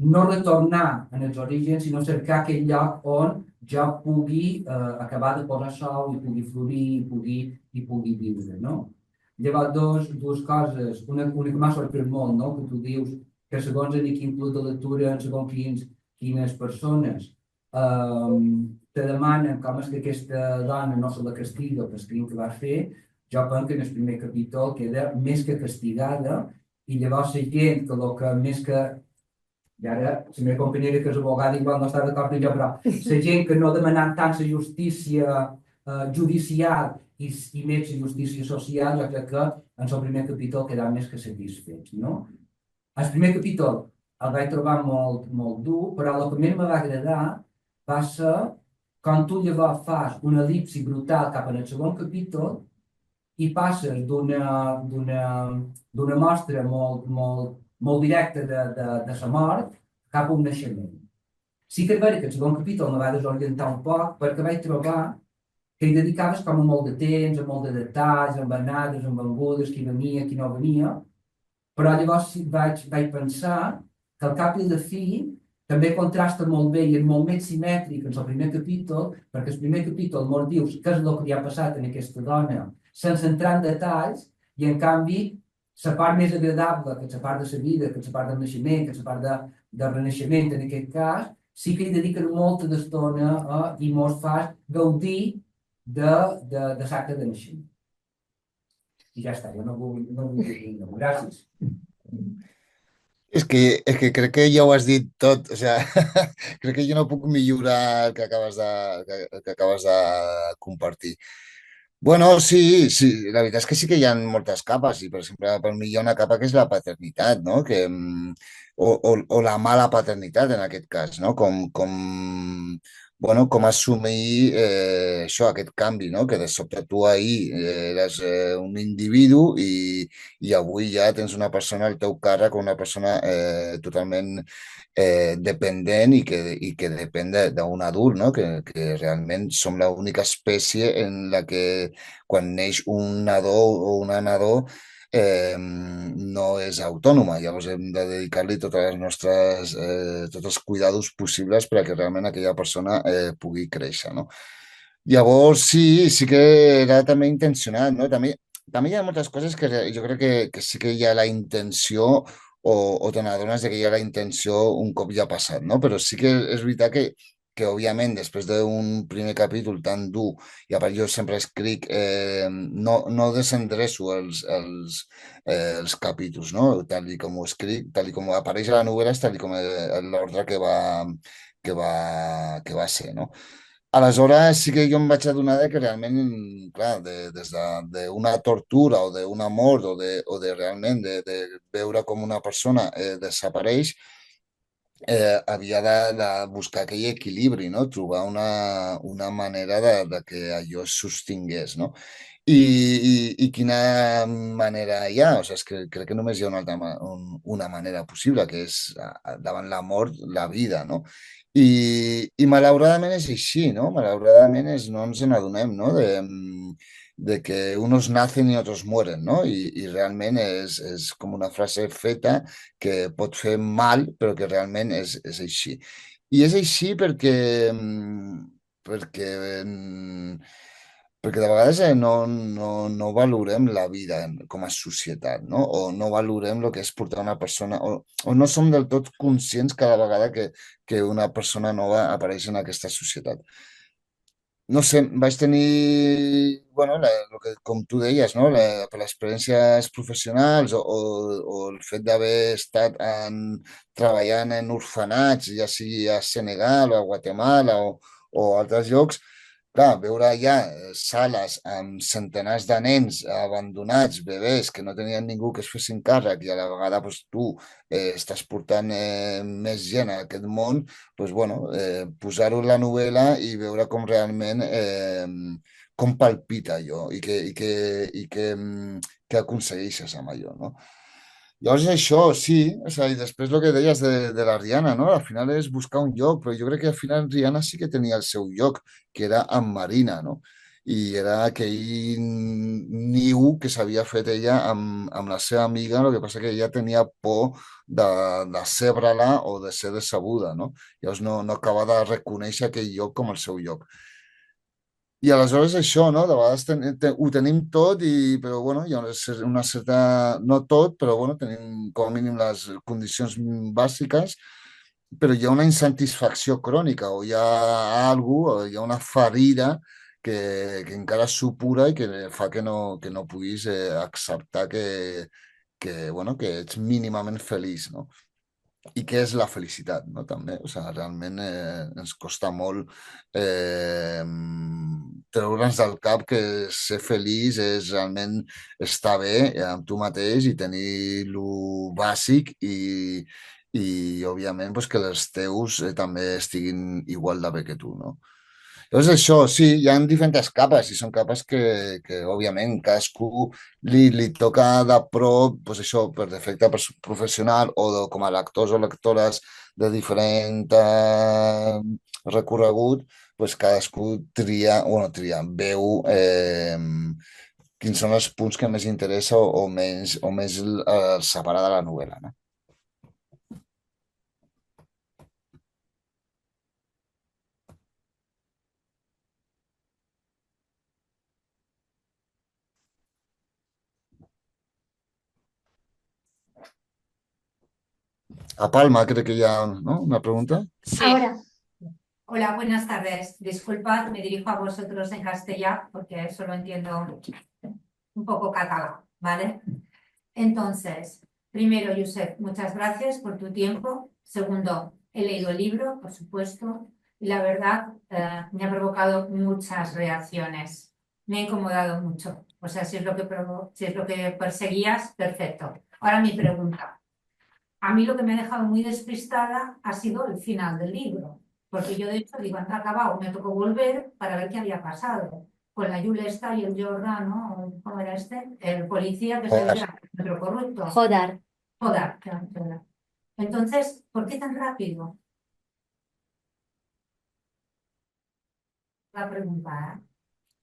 no retornar en els orígens, sinó cercar aquell lloc on jo pugui acabar de posar sol i pugui florir i pugui viure, no? Llavors, dues coses, una que m'ha sorprès molt, no? Que tu dius que segons en quin club de lectura, segons quines persones te demanen com és que aquesta dona no se la castiga pel crim que va fer, jo penso que en el primer capítol queda més que castigada i llavors la gent que el que més que i ara la meva companyera que és abogada igual no està d'acord amb jo, però la gent que no demanant tant la justícia judicial i més la justícia social, jo crec que en el primer capítol quedaran més que satisfets, no? El primer capítol el vaig trobar molt, molt dur, però el que més me va agradar va ser quan tu llavors fas una elipsi brutal cap al segon capítol i passes d'una mostra molt, molt, molt directa de la mort cap a un naixement. Sí que és veritat que el segon capítol me va desorientar un poc perquè vaig trobar que hi dedicaves com a molt de temps, a molt de detalls, amb anades, amb vengudes, qui venia, qui no venia, però llavors vaig pensar que al cap i a la fi també contrasta molt bé i és molt més simètric en el primer capítol, perquè el primer capítol molt dius què és el que li ha passat a aquesta dona, sense entrar en detalls, i en canvi la part més agradable, que és la part de la vida, que és la part del naixement, que és la part del renaixement en aquest cas, sí que hi dediquen molta d'estona i mos fas gaudir de l'acte de naixement. I ja està, jo no vull dir no. Gràcies. És que crec que ja ho has dit tot, o sea, crec que jo no puc millorar el que acabes de compartir. Bueno, sí, sí, la veritat és que sí que hi ha moltes capes i, per exemple, per mi hi ha una capa que és la paternitat, no? O la mala paternitat, en aquest cas, no? Bueno, com assumir això, aquest canvi, no? Que de sobte tu ahir eres un individu i avui ja tens una persona al teu càrrec, una persona totalment dependent i que depèn d'un adult, no? Que realment som l'única espècie en la que quan neix un nadó o una nadó no és autònoma. Llavors hem de dedicar-li tots els cuidados possibles perquè realment aquella persona pugui créixer, no? Llavors, sí que era també intencionat, no? També hi ha moltes coses que jo crec que sí que hi ha la intenció o te n'adones que hi ha la intenció un cop ja ha passat, no? Però sí que és veritat que òbviament, després d'un primer capítol tan dur, i a part jo sempre escric, no desendreço els capítols, no? Tal i com ho escric, tal i com apareix a la novel·la, és tal i com l'ordre que va ser, no? Aleshores sí que jo em vaig adonar que realment, clar, des d'una tortura o d'una mort o de realment de veure com una persona desapareix, havia de buscar aquell equilibri, no? Trobar una manera de que allò es sostingués, no? I quina manera hi ha? O sigui, és que crec que només hi ha una manera possible, que és davant la mort, la vida, no? I malauradament és així, no? Malauradament no ens n'adonem, no? De que unos nacen y otros mueren, no? I realment és com una frase feta que pot fer mal, però que realment és així. I és així perquè perquè de vegades no valorem la vida com a societat, no? O no valorem el que és portar una persona, o no som del tot conscients cada vegada que una persona nova apareix en aquesta societat. No sé, vaig tenir, bueno, lo que, com tu deies, no? Per les experiències professionals o el fet d'haver estat treballant en orfenats, ja sigui a Senegal o a Guatemala o altres llocs, clar, veure allà sales amb centenars de nens abandonats, bebès, que no tenien ningú que es fessin càrrec i a la vegada doncs, tu estàs portant més gent a aquest món, doncs, bueno, posar-ho en la novel·la i veure com realment com palpita allò què aconsegueixes amb allò, no? Llavors això, sí, o sigui, i després el que deies de la Rihanna, no? Al final és buscar un lloc, però jo crec que al final Rihanna sí que tenia el seu lloc, que era amb Marina, no? I era aquell niu que s'havia fet ella amb la seva amiga, el que passa que ella tenia por de decebre-la o de ser decebuda, no? Llavors no acaba de reconèixer aquell lloc com el seu lloc. I aleshores això, no? De vegades ho tenim tot, però bueno, hi ha una certa... No tot, però bueno, tenim com a mínim les condicions bàsiques, però hi ha una insatisfacció crònica o hi ha alguna o hi ha una ferida que encara supura i que fa que no puguis acceptar bueno, que ets mínimament feliç, no? I què és la felicitat, no? També, o sigui, realment ens costa molt treure'ns del cap que ser feliç és realment estar bé amb tu mateix i tenir lo bàsic òbviament, pues, que els teus també estiguin igual de bé que tu, no? Llavors això, sí, hi ha diferents capes i són capes que òbviament, cadascú li toca de prop, doncs això, per defecte professional com a lectors o lectores de diferent recorregut, doncs cadascú veu quins són els punts que més interessa o més separa de la novel·la, no? A Palma, creo que ya, ¿no? Una pregunta. Sí. Ahora, hola, buenas tardes. Disculpad, me dirijo a vosotros en castellano porque solo entiendo un poco catalán, ¿vale? Entonces, primero, Josep, muchas gracias por tu tiempo. Segundo, he leído el libro, por supuesto, y la verdad me ha provocado muchas reacciones. Me ha incomodado mucho. O sea, si es lo que perseguías, perfecto. Ahora mi pregunta. A mí lo que me ha dejado muy despistada ha sido el final del libro, porque yo de hecho digo, han acabado, me tocó volver para ver qué había pasado. Con la Yulesta y el Jordan, ¿no? ¿Cómo era este? El policía que se veía otro corrupto. Jodar. Jodar. Entonces, ¿por qué tan rápido? La pregunta, ¿eh?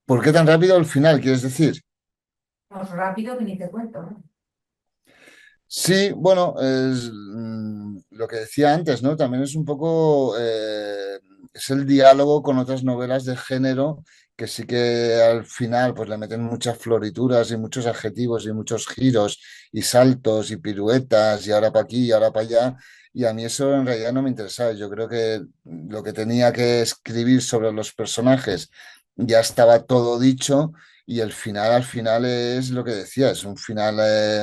¿Por qué tan rápido al final, quieres decir? Pues rápido que ni te cuento, ¿no? Sí, bueno, es lo que decía antes, ¿no? También es un poco, es el diálogo con otras novelas de género que sí que al final pues le meten muchas florituras y muchos adjetivos y muchos giros y saltos y piruetas y ahora para aquí y ahora para allá. Y a mí eso en realidad no me interesaba. Yo creo que lo que tenía que escribir sobre los personajes ya estaba todo dicho y el final al final es lo que decía, es un final,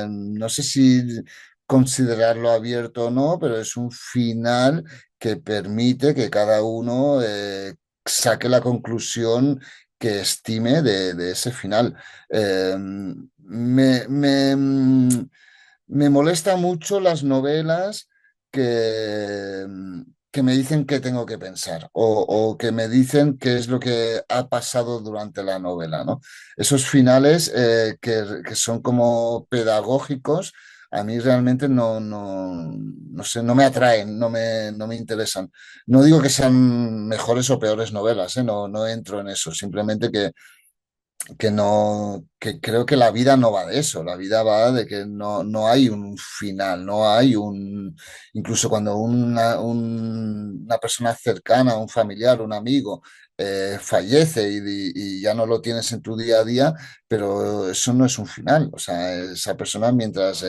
no sé si considerarlo abierto o no, pero es un final que permite que cada uno saque la conclusión que estime de ese final. Me molesta mucho las novelas que, que me dicen qué tengo que pensar o que me dicen qué es lo que ha pasado durante la novela, ¿no? Esos finales que son como pedagógicos, a mí realmente no sé, no me atraen, no me interesan. No digo que sean mejores o peores novelas, no entro en eso, simplemente que creo que la vida no va de eso, la vida va de que no hay un final, no hay incluso cuando una persona cercana, un familiar, un amigo, fallece y ya no lo tienes en tu día a día, pero eso no es un final. O sea, esa persona mientras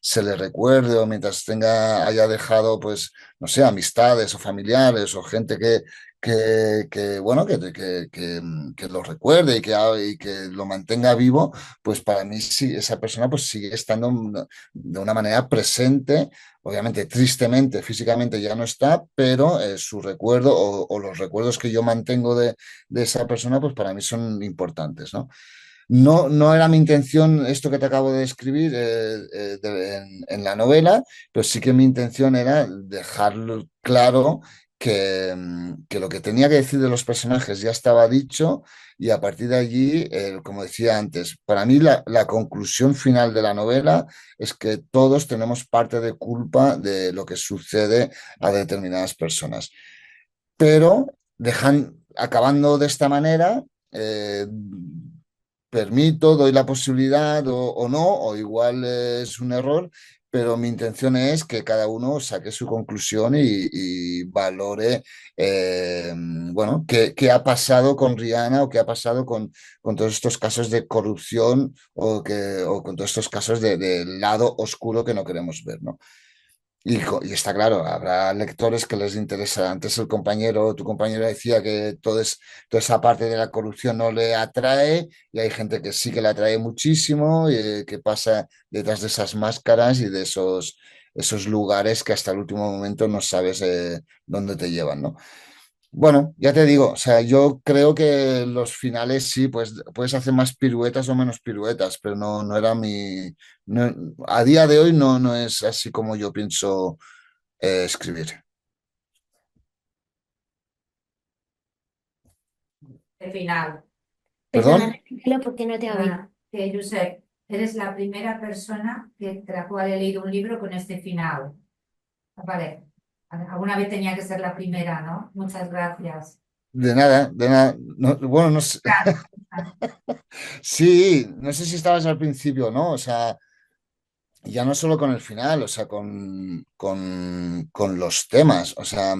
se le recuerde o mientras haya dejado, pues, no sé, amistades o familiares o gente bueno, que lo recuerde y que lo mantenga vivo, pues para mí sí, esa persona pues sigue estando de una manera presente. Obviamente, tristemente, físicamente ya no está, pero su recuerdo o los recuerdos que yo mantengo de esa persona, pues para mí son importantes, ¿no? No, no era mi intención esto que te acabo de describir en la novela, pero sí que mi intención era dejarlo claro que lo que tenía que decir de los personajes ya estaba dicho y a partir de allí, como decía antes, para mí la conclusión final de la novela es que todos tenemos parte de culpa de lo que sucede a determinadas personas. Pero acabando de esta manera, eh, permito, doy la posibilidad o no, o igual es un error, pero mi intención es que cada uno saque su conclusión y valore, bueno, qué ha pasado con Rihanna o qué ha pasado con todos estos casos de corrupción o con todos estos casos del lado oscuro que no queremos ver, ¿no? Y está claro, habrá lectores que les interesa. Antes tu compañero decía que toda esa parte de la corrupción no le atrae y hay gente que sí que le atrae muchísimo y que pasa detrás de esas máscaras y de esos lugares que hasta el último momento no sabes dónde te llevan, ¿no? Bueno, ya te digo, o sea, yo creo que los finales sí, pues puedes hacer más piruetas o menos piruetas, pero no, no era no- a día de hoy no es así como yo pienso escribir. El final. ¿Perdón? Perdona, repítelo porque no te oí. Que Josep, eres la primera persona de la cual he leído un libro con este final. Vale. Alguna vez tenía que ser la primera, ¿no? Muchas gracias. De nada, de nada. Bueno, no sé. Gracias. Sí, no sé si estabas al principio, ¿no? O sea, ya no solo con el final, o sea, con los temas. O sea,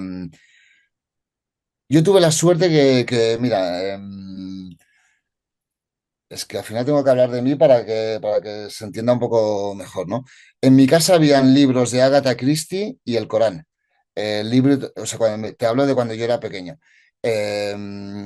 yo tuve la suerte mira, es que al final tengo que hablar de mí para que se entienda un poco mejor, ¿no? En mi casa habían libros de Agatha Christie y el Corán. El libro, o sea, te hablo de cuando yo era pequeño. Eh,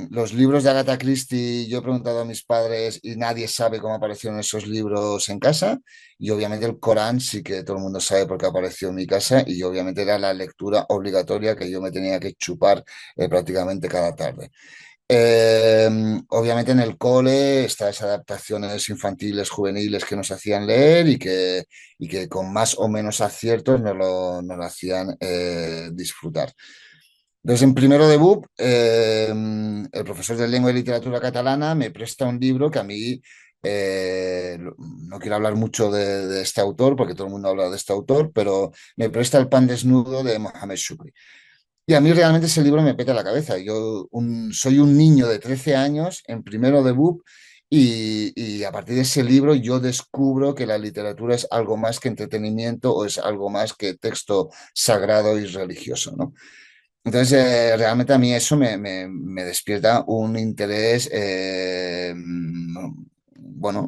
los libros de Agatha Christie, yo he preguntado a mis padres y nadie sabe cómo aparecieron esos libros en casa. Y obviamente el Corán sí que todo el mundo sabe por qué apareció en mi casa y obviamente era la lectura obligatoria que yo me tenía que chupar prácticamente cada tarde. Eh, obviamente en el cole estas adaptaciones infantiles, juveniles que nos hacían leer y que con más o menos aciertos nos lo hacían disfrutar. Entonces, en primero de BUP, el profesor de lengua y literatura catalana me presta un libro que a mí, no quiero hablar mucho de este autor, porque todo el mundo habla de este autor, pero me presta El pan desnudo de Mohamed Shukri. Y a mí realmente ese libro me peta la cabeza. Soy un niño de 13 años en primero de BUP y a partir de ese libro yo descubro que la literatura es algo más que entretenimiento o es algo más que texto sagrado y religioso, ¿no? Entonces, realmente a mí eso me despierta un interés, bueno,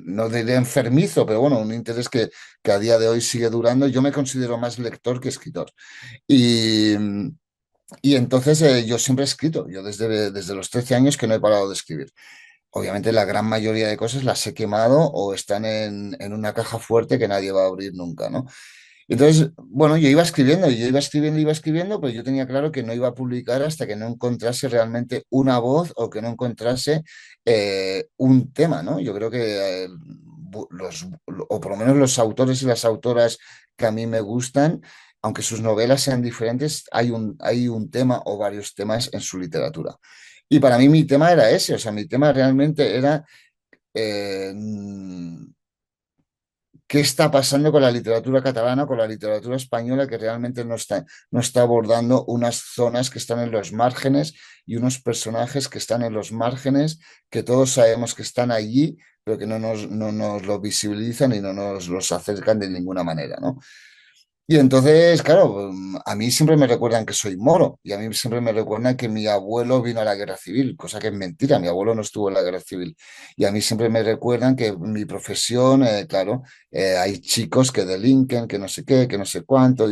no diré enfermizo, pero bueno, un interés que a día de hoy sigue durando. Yo me considero más lector que escritor. Y, y entonces yo siempre he escrito, yo desde los 13 años que no he parado de escribir. Obviamente la gran mayoría de cosas las he quemado o están en una caja fuerte que nadie va a abrir nunca, ¿no? Entonces, bueno, iba escribiendo, pero yo tenía claro que no iba a publicar hasta que no encontrase realmente una voz o que no encontrase un tema, ¿no? Yo creo que o por lo menos los autores y las autoras que a mí me gustan, aunque sus novelas sean diferentes, hay un tema o varios temas en su literatura. Y para mí mi tema era ese, o sea, mi tema realmente era eh, qué está pasando con la literatura catalana, con la literatura española, que realmente no está abordando unas zonas que están en los márgenes y unos personajes que están en los márgenes, que todos sabemos que están allí, pero que no nos lo visibilizan y no nos los acercan de ninguna manera, ¿no? Y entonces, claro, a mí siempre me recuerdan que soy moro y a mí siempre me recuerdan que mi abuelo vino a la guerra civil, cosa que es mentira, mi abuelo no estuvo en la guerra civil. Y a mí siempre me recuerdan que mi profesión, claro, hay chicos que delinquen, que no sé qué, que no sé cuánto.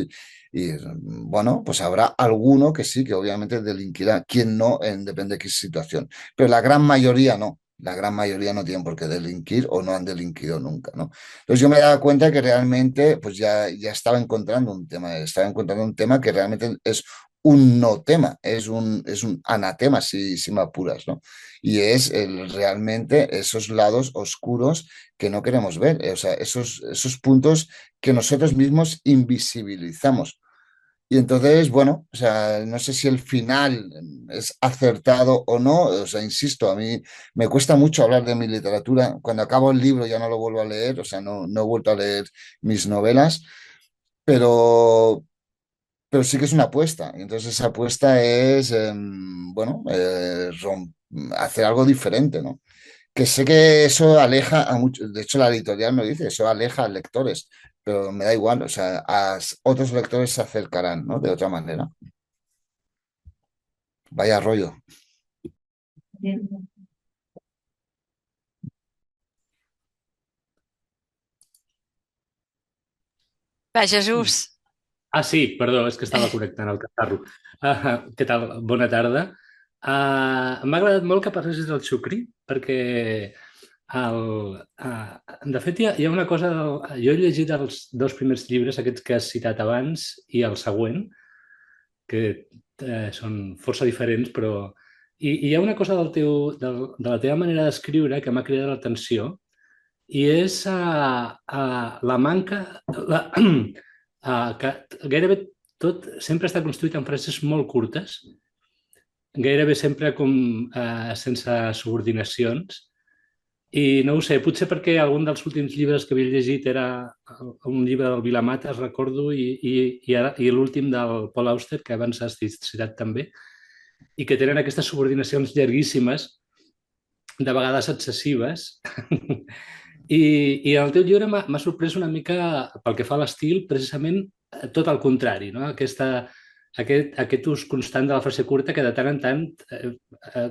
Bueno, pues habrá alguno que sí, que obviamente delinquirá, quien no, depende de qué situación. Pero la gran mayoría no. La gran mayoría no tienen por qué delinquir o no han delinquido nunca, ¿no? Entonces yo me daba cuenta que realmente pues ya estaba encontrando un tema que realmente es un no tema, es un anatema si me apuras, ¿no? Y es realmente esos lados oscuros que no queremos ver, o sea, esos puntos que nosotros mismos invisibilizamos. Y entonces, bueno, o sea, no sé si el final es acertado o no, o sea, insisto, a mí me cuesta mucho hablar de mi literatura. Cuando acabo el libro ya no lo vuelvo a leer, o sea, no he vuelto a leer mis novelas, pero, pero sí que es una apuesta. Y entonces esa apuesta es, bueno, hacer algo diferente, ¿no? Que sé que eso aleja a muchos, de hecho la editorial me lo dice, eso aleja a lectores, pero me da igual, o sea, otros lectores se acercarán, ¿no? De otra manera. Vaya rollo. Va, Jesús. Sí, perdó, és que estava connectant el catarro. Què tal? Bona tarda. M'ha agradat molt que parlessis del xucri, perquè de fet hi ha una cosa... Jo he llegit els dos primers llibres, aquests que has citat abans, i el següent, que són força diferents, però... I hi ha una cosa de la teva manera d'escriure que m'ha cridat l'atenció, i és la manca... que gairebé tot sempre està construït en frases molt curtes, gairebé sempre com sense subordinacions, i no ho sé, potser perquè algun dels últims llibres que havia llegit era un llibre del Vilamata, recordo, i l'últim del Paul Auster, que abans has citat també, i que tenen aquestes subordinacions llarguíssimes, de vegades excessives. I el teu llibre m'ha sorprès una mica pel que fa a l'estil, precisament tot el contrari, no? Aquest ús constant de la frase curta que de tant en tant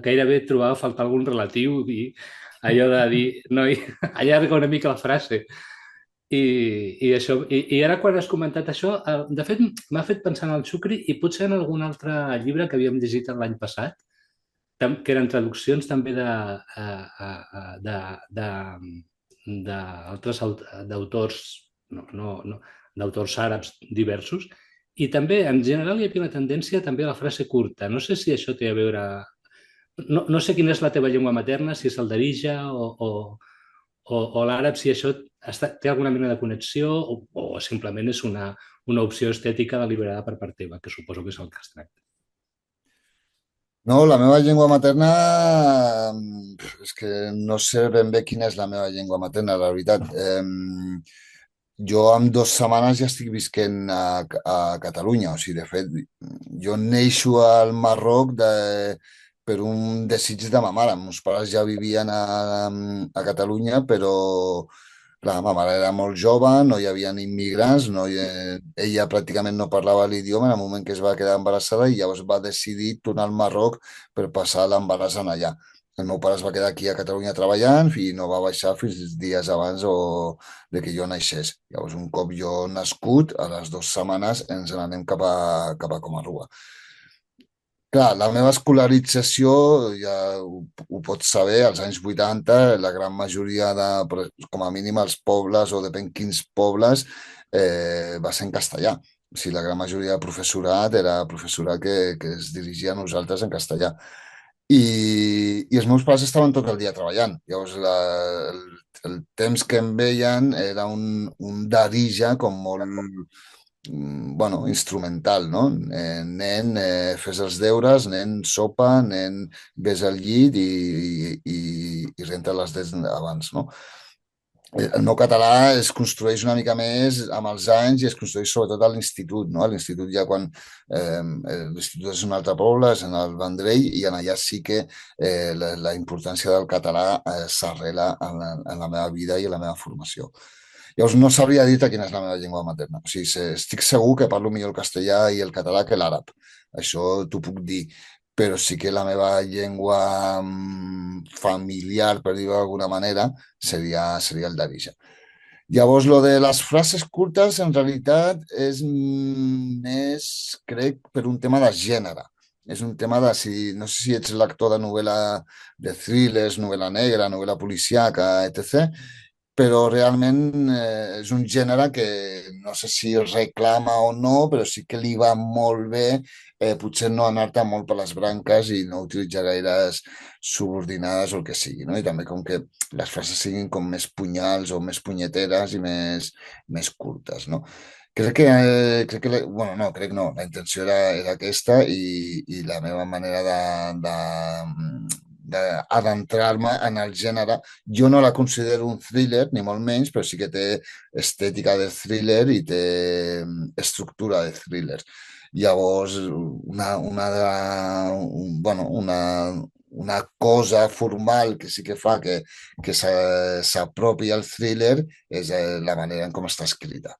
gairebé trobava a faltar algun relatiu i allò de dir, noi, allarga una mica la frase. I ara quan has comentat això, de fet m'ha fet pensar en el Xucri i potser en algun altre llibre que havíem llegit l'any passat, que eren traduccions també d'altres d'autors d'autors àrabs diversos, i també en general hi havia una tendència també a la frase curta. No sé si això té a veure... No sé quina és la teva llengua materna, si és el d'Arija o l'àrab, si això té alguna mena de connexió o simplement és una opció estètica deliberada per part teva, que suposo que és el que es tracta. No, la meva llengua materna és que no sé ben bé quina és la meva llengua materna, la veritat. Jo en 2 setmanes ja estic visquent a Catalunya, o sigui, de fet, jo neixo al Marroc per un desig de ma mare. Meus pares ja vivien a Catalunya, però clar, ma mare era molt jove, no hi havia immigrants, ella pràcticament no parlava l'idioma en el moment que es va quedar embarassada i llavors va decidir tornar al Marroc per passar l'embaràs allà. El meu pare es va quedar aquí a Catalunya treballant i no va baixar fins dies abans de que jo naixés. Llavors, un cop jo nascut, a les 2 setmanes ens n'anem cap a Comarruga. Clar, la meva escolarització, ja ho pots saber, als anys 80, la gran majoria com a mínim als pobles o depèn quins pobles, va ser en castellà. O sigui, la gran majoria de professorat era professorat que es dirigia a nosaltres en castellà. I els meus pares estaven tot el dia treballant. Llavors, el temps que em veien era un d'arija com molt, bueno, instrumental, no? Nen, fes els deures, nen, sopa, nen, vés al llit i renta les dents abans, no? El meu català es construeix una mica més amb els anys i es construeix sobretot a l'institut, no? A l'institut ja quan l'institut és un altre poble, és en el Vendrell, i en allà sí que la importància del català s'arrela en la meva vida i en la meva formació. Llavors no sabria dir-te quina és la meva llengua materna. O sigui, estic segur que parlo millor el castellà i el català que l'àrab. Això t'ho puc dir. Però sí que la meva llengua familiar, per dir-ho d'alguna manera, seria el d'Arija. Llavors, lo de les frases curtes, en realitat, és més, crec, per un tema de gènere. És un tema de si, no sé si ets lector de novel·la de thrillers, novel·la negra, novel·la policíaca, etc., però realment és un gènere que no sé si reclama o no, però sí que li va molt bé, potser no anar-te molt per les branques i no utilitzar gaires subordinades o el que sigui, no? I també com que les frases siguin com més punyals o més punyeteres i més curtes, no? Bueno, no, crec no, la intenció era aquesta i la meva manera d'adentrar-me en el gènere. Jo no la considero un thriller, ni molt menys, però sí que té estètica de thriller i té estructura de thriller. Llavors, una cosa formal que sí que fa que s'apropi al thriller és la manera en com està escrita.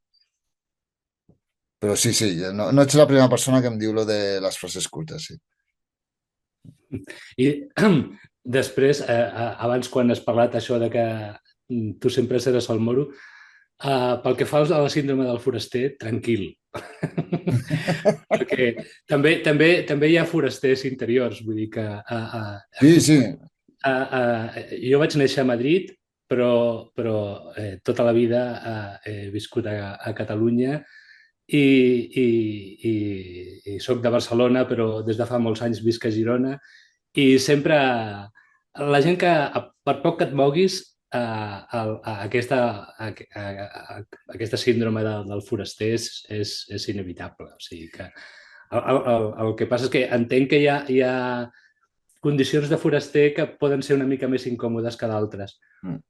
Però sí, no ets la primera persona que em diu lo de les frases curtes, sí. I després, abans quan has parlat això de que tu sempre seràs el moro, pel que fa a la síndrome del foraster, tranquil. Perquè també hi ha forasters interiors, vull dir que... Sí. Jo vaig néixer a Madrid, però tota la vida he viscut a Catalunya i soc de Barcelona, però des de fa molts anys visc a Girona i sempre la gent que per poc que et moguis aquesta síndrome del foraster és inevitable. O sigui que el que passa és que entenc que hi ha condicions de foraster que poden ser una mica més incòmodes que d'altres,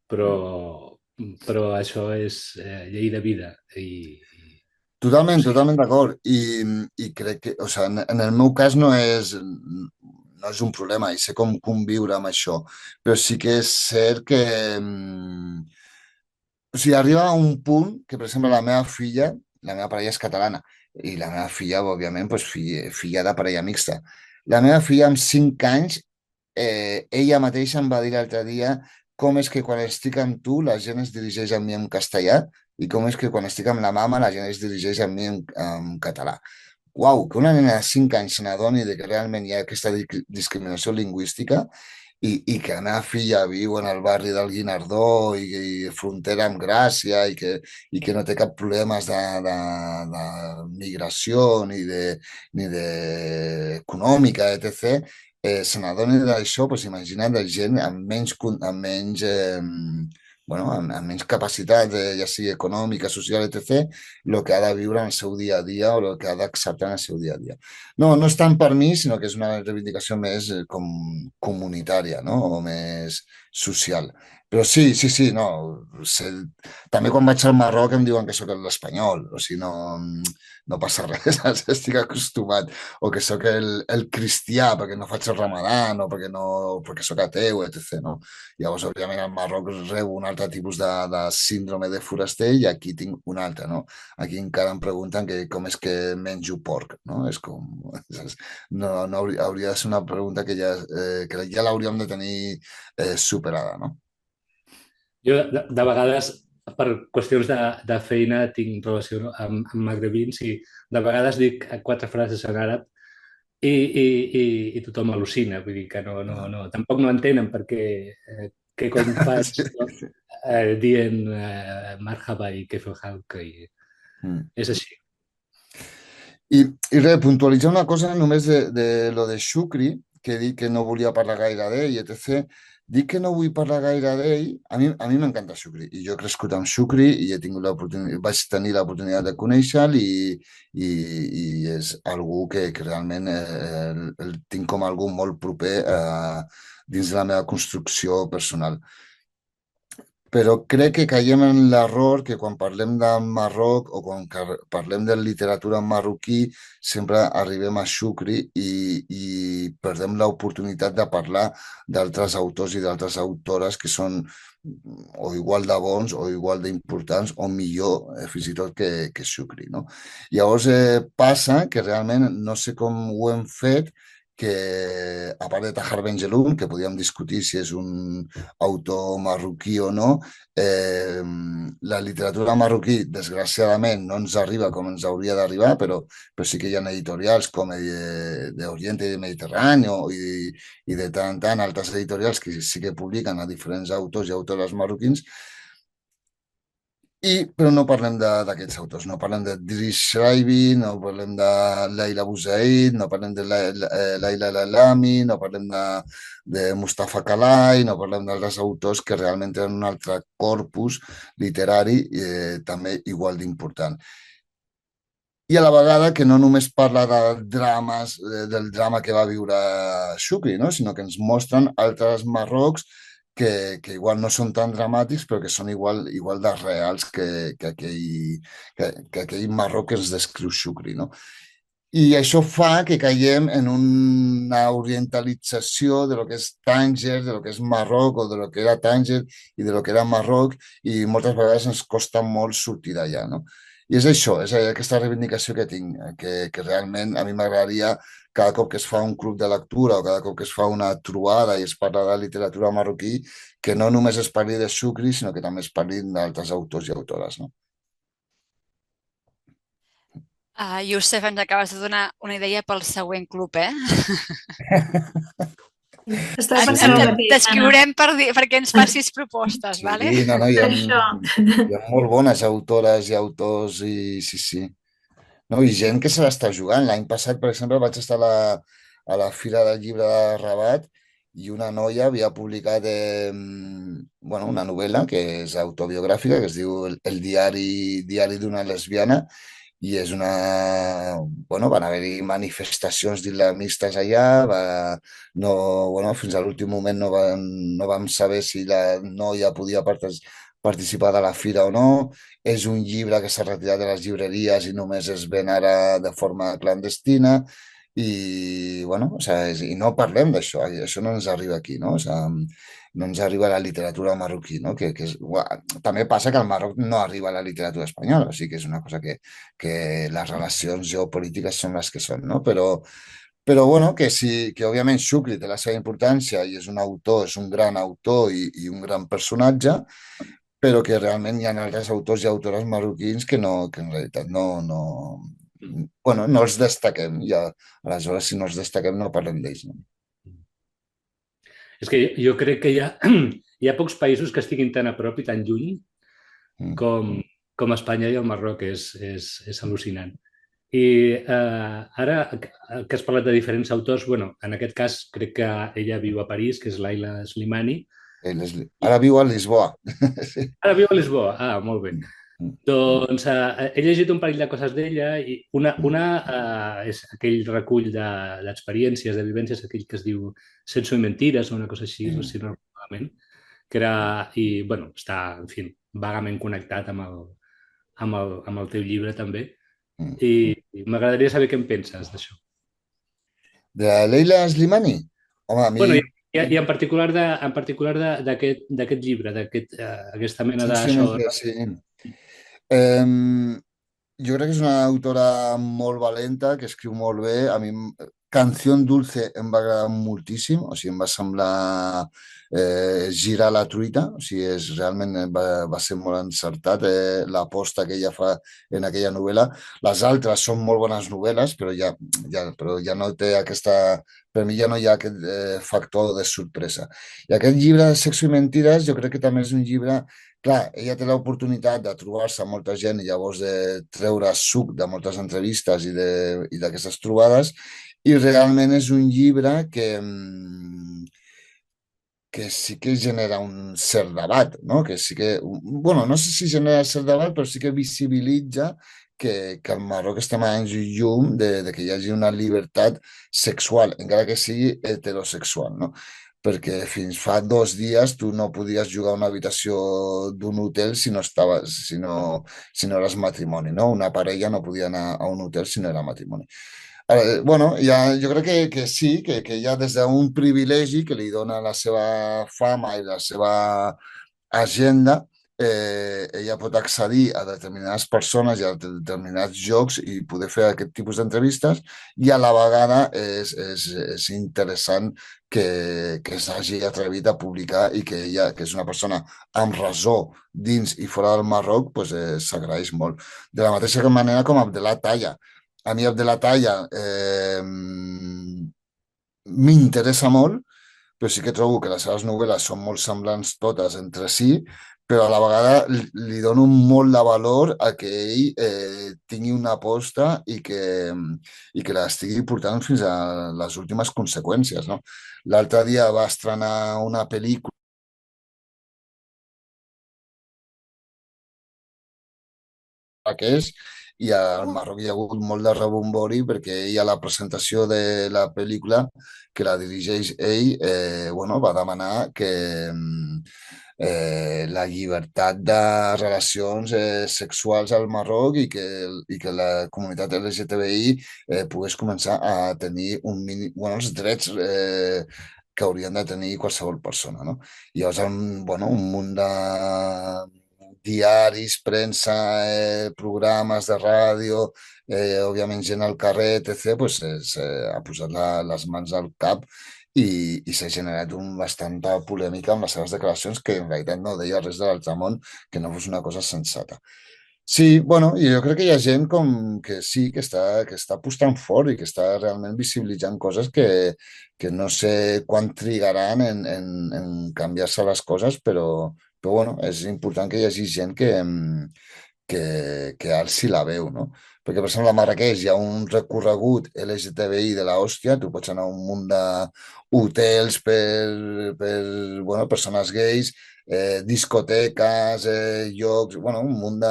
però això és llei de vida Totalment d'acord. I crec que, o sigui, en el meu cas no és un problema i sé com conviure amb això, però sí que és cert que o sigui, arriba a un punt que, per exemple, la meva parella és catalana i la meva filla, òbviament, doncs, filla de parella mixta. La meva filla, amb 5 anys, ella mateixa em va dir l'altre dia com és que quan estic amb tu la gent es dirigeix a mi en castellà i com és que quan estic amb la mama la gent es dirigeix a mi en català. Uau, que una nena de 5 anys se n'adoni que realment hi ha aquesta discriminació lingüística i que la meva filla viu en el barri del Guinardó i frontera amb Gràcia i que no té cap problemes de migració ni d'econòmica, etc., se n'adoni d'això, doncs imagina't la gent amb menys capacitat, ja sigui econòmica, social, etc., el que ha de viure en el seu dia a dia o el que ha d'acceptar en el seu dia a dia. No és tant per mi, sinó que és una reivindicació més com comunitària, no? O més social. Però sí, no. També quan vaig al Marroc em diuen que sóc l'espanyol, o sigui, no passa res, estic acostumat. O que sóc el cristià perquè no faig el ramadan o perquè sóc ateu, etc. No? Llavors, òbviament, al Marroc rebo un altre tipus de síndrome de foraster i aquí tinc un altre, no? Aquí encara em pregunten com és que menjo porc, no? És com... No, hauria de ser una pregunta que ja l'hauríem de tenir superada, no? Jo, de vegades, per qüestions de feina, tinc relació amb magrebins i de vegades dic 4 frases en àrab i tothom al·lucina. Vull dir que tampoc no entenen perquè què com faig dient marhaba i kefel halk i és així. I res, puntualitzar una cosa només de lo de Shukri, que he dit que no volia parlar gaire d'ell, etc. Dic que no vull parlar gaire d'ell. A mi m'encanta Shukri i jo he crescut amb Shukri i vaig tenir l'oportunitat de conèixer-lo i és algú que realment el tinc com algú molt proper dins de la meva construcció personal. però crec que caiem en l'error que quan parlem de Marroc o quan parlem de literatura marroquí sempre arribem a Shukri i perdem l'oportunitat de parlar d'altres autors i d'altres autores que són o igual de bons o igual d'importants o millor fins i tot que Shukri, no? Llavors passa que realment no sé com ho hem fet, que a part de Tahar Benjelloun, que podíem discutir si és un autor marroquí o no, la literatura marroquí, desgraciadament, no ens arriba com ens hauria d'arribar, però sí que hi ha editorials com d'Orient i de Mediterrani i de tant en tant altres editorials que sí que publiquen a diferents autors i autores marroquins, però no parlem d'aquests autors, no parlem de Driss Shaibi, no parlem de Laila Bouzid, no parlem de Laila Lalami, no parlem de Mustafa Kalai, no parlem d'altres autors que realment tenen un altre corpus literari també igual d'important. I a la vegada que no només parla de drames, del drama que va viure Shukri, no? Sinó que ens mostren altres Marrocs que igual no són tan dramàtics, però que són igual de reals que aquell Marroc que ens descriu Shukri, no? I això fa que caiem en una orientalització de lo que és Tànger, de lo que és Marroc o de lo que era Tànger i de lo que era Marroc, i moltes vegades ens costa molt sortir d'allà, no? I és això, és aquesta reivindicació que tinc, que realment a mi m'agradaria cada cop que es fa un club de lectura o cada cop que es fa una trobada i es parla de literatura marroquí, que no només es parli de Shukri, sinó que també es parli d'altres autors i autores, no? Youssef, ens acabes de donar una idea pel següent club, eh? Estava pensant el mateix, Anna. T'escriurem perquè ens facis propostes, Sí, vale? no, hi ha molt bones autores i autors i sí. No, i gent que se l'està jugant. L'any passat, per exemple, vaig estar a la Fira del Llibre de Rabat i una noia havia publicat una novel·la que és autobiogràfica, que es diu El diari d'una lesbiana, i és van haver-hi manifestacions d'islamistes allà, fins a l'últim moment no vam saber si la noia podia participar de la fira o no. És un llibre que s'ha retirat de les llibreries i només es ven ara de forma clandestina i no parlem d'això, això no ens arriba aquí, no? No ens arriba a la literatura marroquí, no? També passa que al Marroc no arriba a la literatura espanyola, o sigui que és una cosa que les relacions geopolítiques són les que són, no? Però que òbviament Shukri té la seva importància i és un autor, és un gran autor i un gran personatge, però que realment hi ha altres autors i autores marroquins que en realitat no els destaquem, i aleshores si no els destaquem no parlem d'ells, no? És que jo crec que hi ha pocs països que estiguin tan a prop i tan lluny com Espanya i el Marroc, és al·lucinant. I ara que has parlat de diferents autors, en aquest cas crec que ella viu a París, que és Laila Slimani. Ara viu a Lisboa. Ara viu a Lisboa, molt bé. Doncs he llegit un parell de coses d'ella i una és aquell recull d'experiències, de vivències, aquell que es diu Sexo i mentires o una cosa així, si no malament, que està, en fi, vagament connectat amb el teu llibre també, i m'agradaria saber què en penses d'això. De Leila Slimani? Home, a mi... I en particular d'aquest llibre, d'aquesta mena Sí. Jo crec que és una autora molt valenta, que escriu molt bé. A mi Canción Dulce em va agradar moltíssim, o sigui, em va semblar girar la truita, o sigui, realment va ser molt encertat l'aposta que ella fa en aquella novel·la. Les altres són molt bones novel·les, però ja no té aquesta... Per mi ja no hi ha aquest factor de sorpresa. I aquest llibre de Sexo i Mentides jo crec que també és un llibre... Clar, ella té l'oportunitat de trobar-se amb molta gent i llavors de treure suc de moltes entrevistes i d'aquestes trobades, i realment és un llibre que sí que genera un cert debat, no? Que sí que, no sé si genera cert debat, però sí que visibilitza que al Marroc estem a anys llum de que hi hagi una llibertat sexual, encara que sigui heterosexual, no? perquè fins fa 2 dies tu no podies jugar a una habitació d'un hotel si no eres matrimoni, no? Una parella no podia anar a un hotel si no era matrimoni. Bueno, jo crec que sí, que ja des d'un privilegi que li dona la seva fama i la seva agenda, ella pot accedir a determinades persones i a determinats jocs i poder fer aquest tipus d'entrevistes, i a la vegada és interessant que s'hagi atrevit a publicar i que ella, que és una persona amb raó dins i fora del Marroc, pues, s'agraeix molt. De la mateixa manera com Abdelah Talla. A mi Abdelah Talla m'interessa molt, però sí que trobo que les seves novel·les són molt semblants totes entre si, però a la vegada li dono molt de valor a que ell tingui una aposta i que l'estigui portant fins a les últimes conseqüències, no? L'altre dia va estrenar una pel·lícula que és, i al Marroc hi ha hagut molt de rebombori perquè ell a la presentació de la pel·lícula, que la dirigeix ell, bueno, va demanar que la llibertat de relacions sexuals al Marroc i que la comunitat LGTBI pogués començar a tenir bueno, els drets que haurien de tenir qualsevol persona, no? I llavors, bueno, un munt de diaris, premsa, programes de ràdio, òbviament gent al carrer, etc., pues, ha posat les mans al cap i s'ha generat bastanta polèmica amb les seves declaracions, que en realitat no deia res de l'altre món que no fos una cosa sensata. Sí, bueno, i jo crec que hi ha gent que sí, que està apostant fort i que està realment visibilitzant coses que no sé quan trigaran en canviar-se les coses, però bueno, és important que hi hagi gent que alci la veu, no? Perquè, per exemple, a Marrakeix hi ha un recorregut LGTBI de l'hòstia, tu pots anar a un munt d'hotels per persones gais, discoteques, llocs, bueno, un munt de...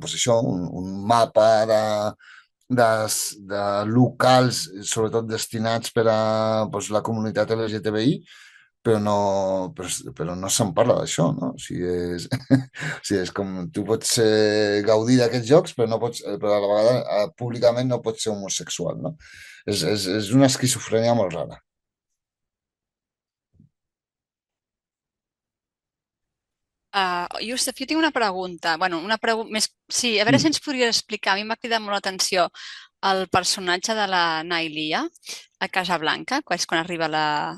pues això, un mapa de locals, sobretot destinats per a pues, la comunitat LGTBI, però no se'n parla d'això, no? O sigui, o sigui, és com tu pots gaudir d'aquests jocs, però a la vegada públicament no pots ser homosexual, no? És una esquizofrènia molt rara. Youssef, jo tinc una pregunta. Bueno, una pregunta més... Sí, a veure si ens podries explicar. A mi m'ha cridat molt l'atenció el personatge de la Nailia a Casablanca, que és quan arriba la...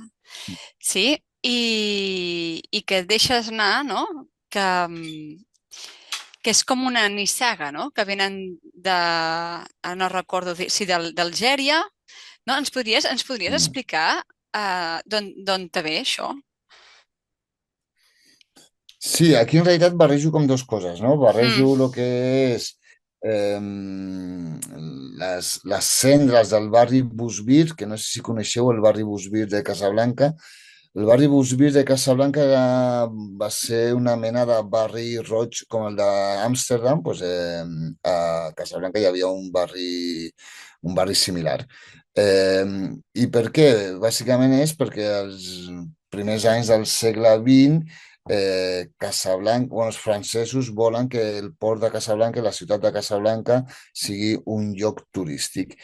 Sí, i que et deixes anar, no? Que és com una nissaga, no? Que venen de... no recordo si d'Algèria. No? Ens podries explicar d'on te ve això? Sí, aquí en realitat barrejo com dues coses, no? Barrejo el que és les cendres del barri Bouzbir, que no sé si coneixeu el barri Bouzbir de Casablanca. El barri Bouzbir de Casablanca va ser una mena de barri roig com el d'Amsterdam. Pues, a Casablanca hi havia un barri similar. I per què? Bàsicament és perquè els primers anys del segle XX Casablanca, els francesos volen que el port de Casablanca, la ciutat de Casablanca, sigui un lloc turístic.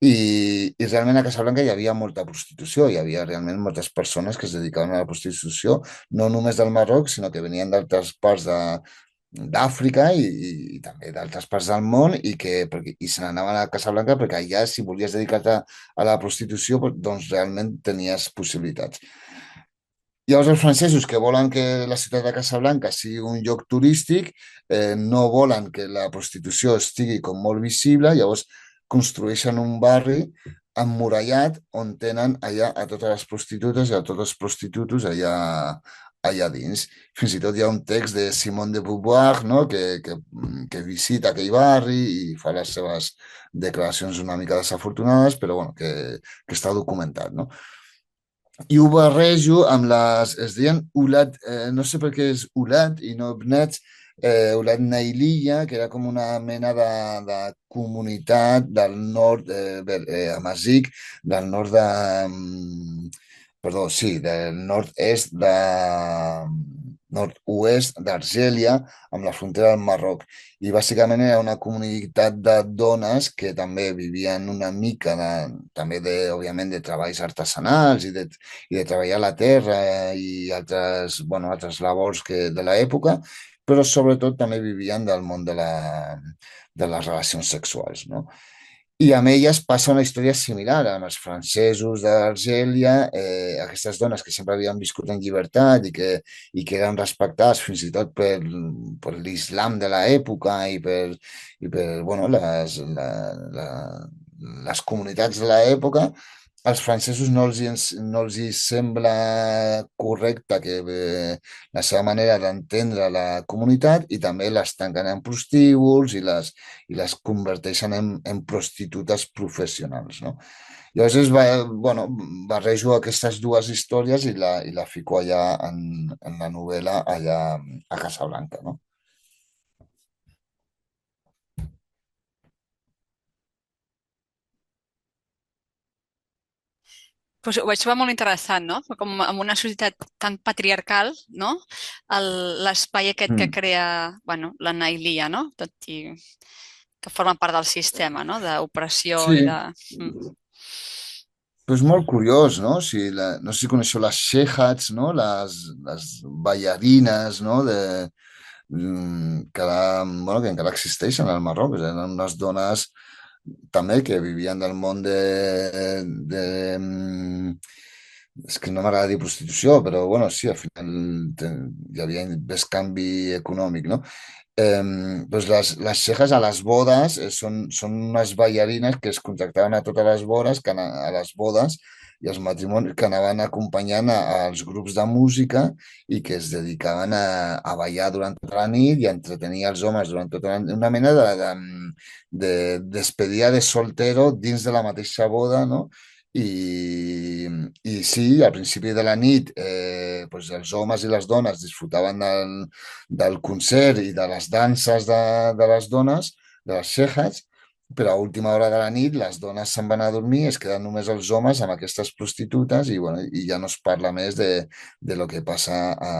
I realment a Casablanca hi havia molta prostitució, hi havia realment moltes persones que es dedicaven a la prostitució, no només del Marroc, sinó que venien d'altres parts d'Àfrica i també d'altres parts del món i se n'anaven a Casablanca perquè allà, si volies dedicar-te a la prostitució, doncs realment tenies possibilitats. Llavors els francesos, que volen que la ciutat de Casablanca sigui un lloc turístic, no volen que la prostitució estigui com molt visible, llavors construeixen un barri emmurallat on tenen allà a totes les prostitutes i a tots els prostitutos allà dins. Fins i tot hi ha un text de Simone de Beauvoir, no? que visita aquell barri i fa les seves declaracions una mica desafortunades, però bueno, que està documentat, no? I ho barrejo amb es deien Oulad, no sé per què és Oulad i no Bnet, Oulad Nailiyya, que era com una mena de comunitat del nord, Amazic, del nord perdó, sí, del nord-est nord-oest d'Argèlia amb la frontera del Marroc. I bàsicament era una comunitat de dones que també vivien una mica també òbviament, de treballs artesanals i de treballar la terra i altres, bueno, altres labors de l'època, però sobretot també vivien del món de les relacions sexuals, no? I amb elles passa una història similar, amb els francesos d'Argèlia, aquestes dones que sempre havien viscut en llibertat i que eren respectades fins i tot per l'islam de l'època i per bueno, les comunitats de l'època. Als francesos no els hi sembla correcte que la seva manera d'entendre la comunitat i també les tanquen en prostíbuls i les converteixen en prostitutes professionals, no? Llavors, bueno, barrejo aquestes dues històries i la fico allà en la novel·la allà a Casablanca, no? Pues ho vaig trobar molt interessant, no? Com en una societat tan patriarcal, no? L'espai aquest que crea, bueno, la Nailia, no? Tot i que forma part del sistema, no? D'opressió Sí, i de... però és molt curiós, no? No sé si coneixeu les shehats, no? Les ballarines, no? Bueno, que encara existeixen al Marroc. Eren unes dones també que vivien del món és que no m'agrada dir prostitució, però bueno, sí, al final hi havia bescanvi econòmic, no? Doncs les xejas a les bodes són unes ballarines que es contractaven a totes les bodes, a les bodes i als matrimonis que anaven acompanyant als grups de música i que es dedicaven a ballar durant tota la nit i a entretenir els homes durant tota la nit. Una mena de despedida de soltero dins de la mateixa boda, no? I sí, al principi de la nit doncs els homes i les dones disfrutaven del concert i de les danses de les dones, de les xejas, però a última hora de la nit les dones se'n van a dormir, es queden només els homes amb aquestes prostitutes i, bueno, i ja no es parla més de lo que passa a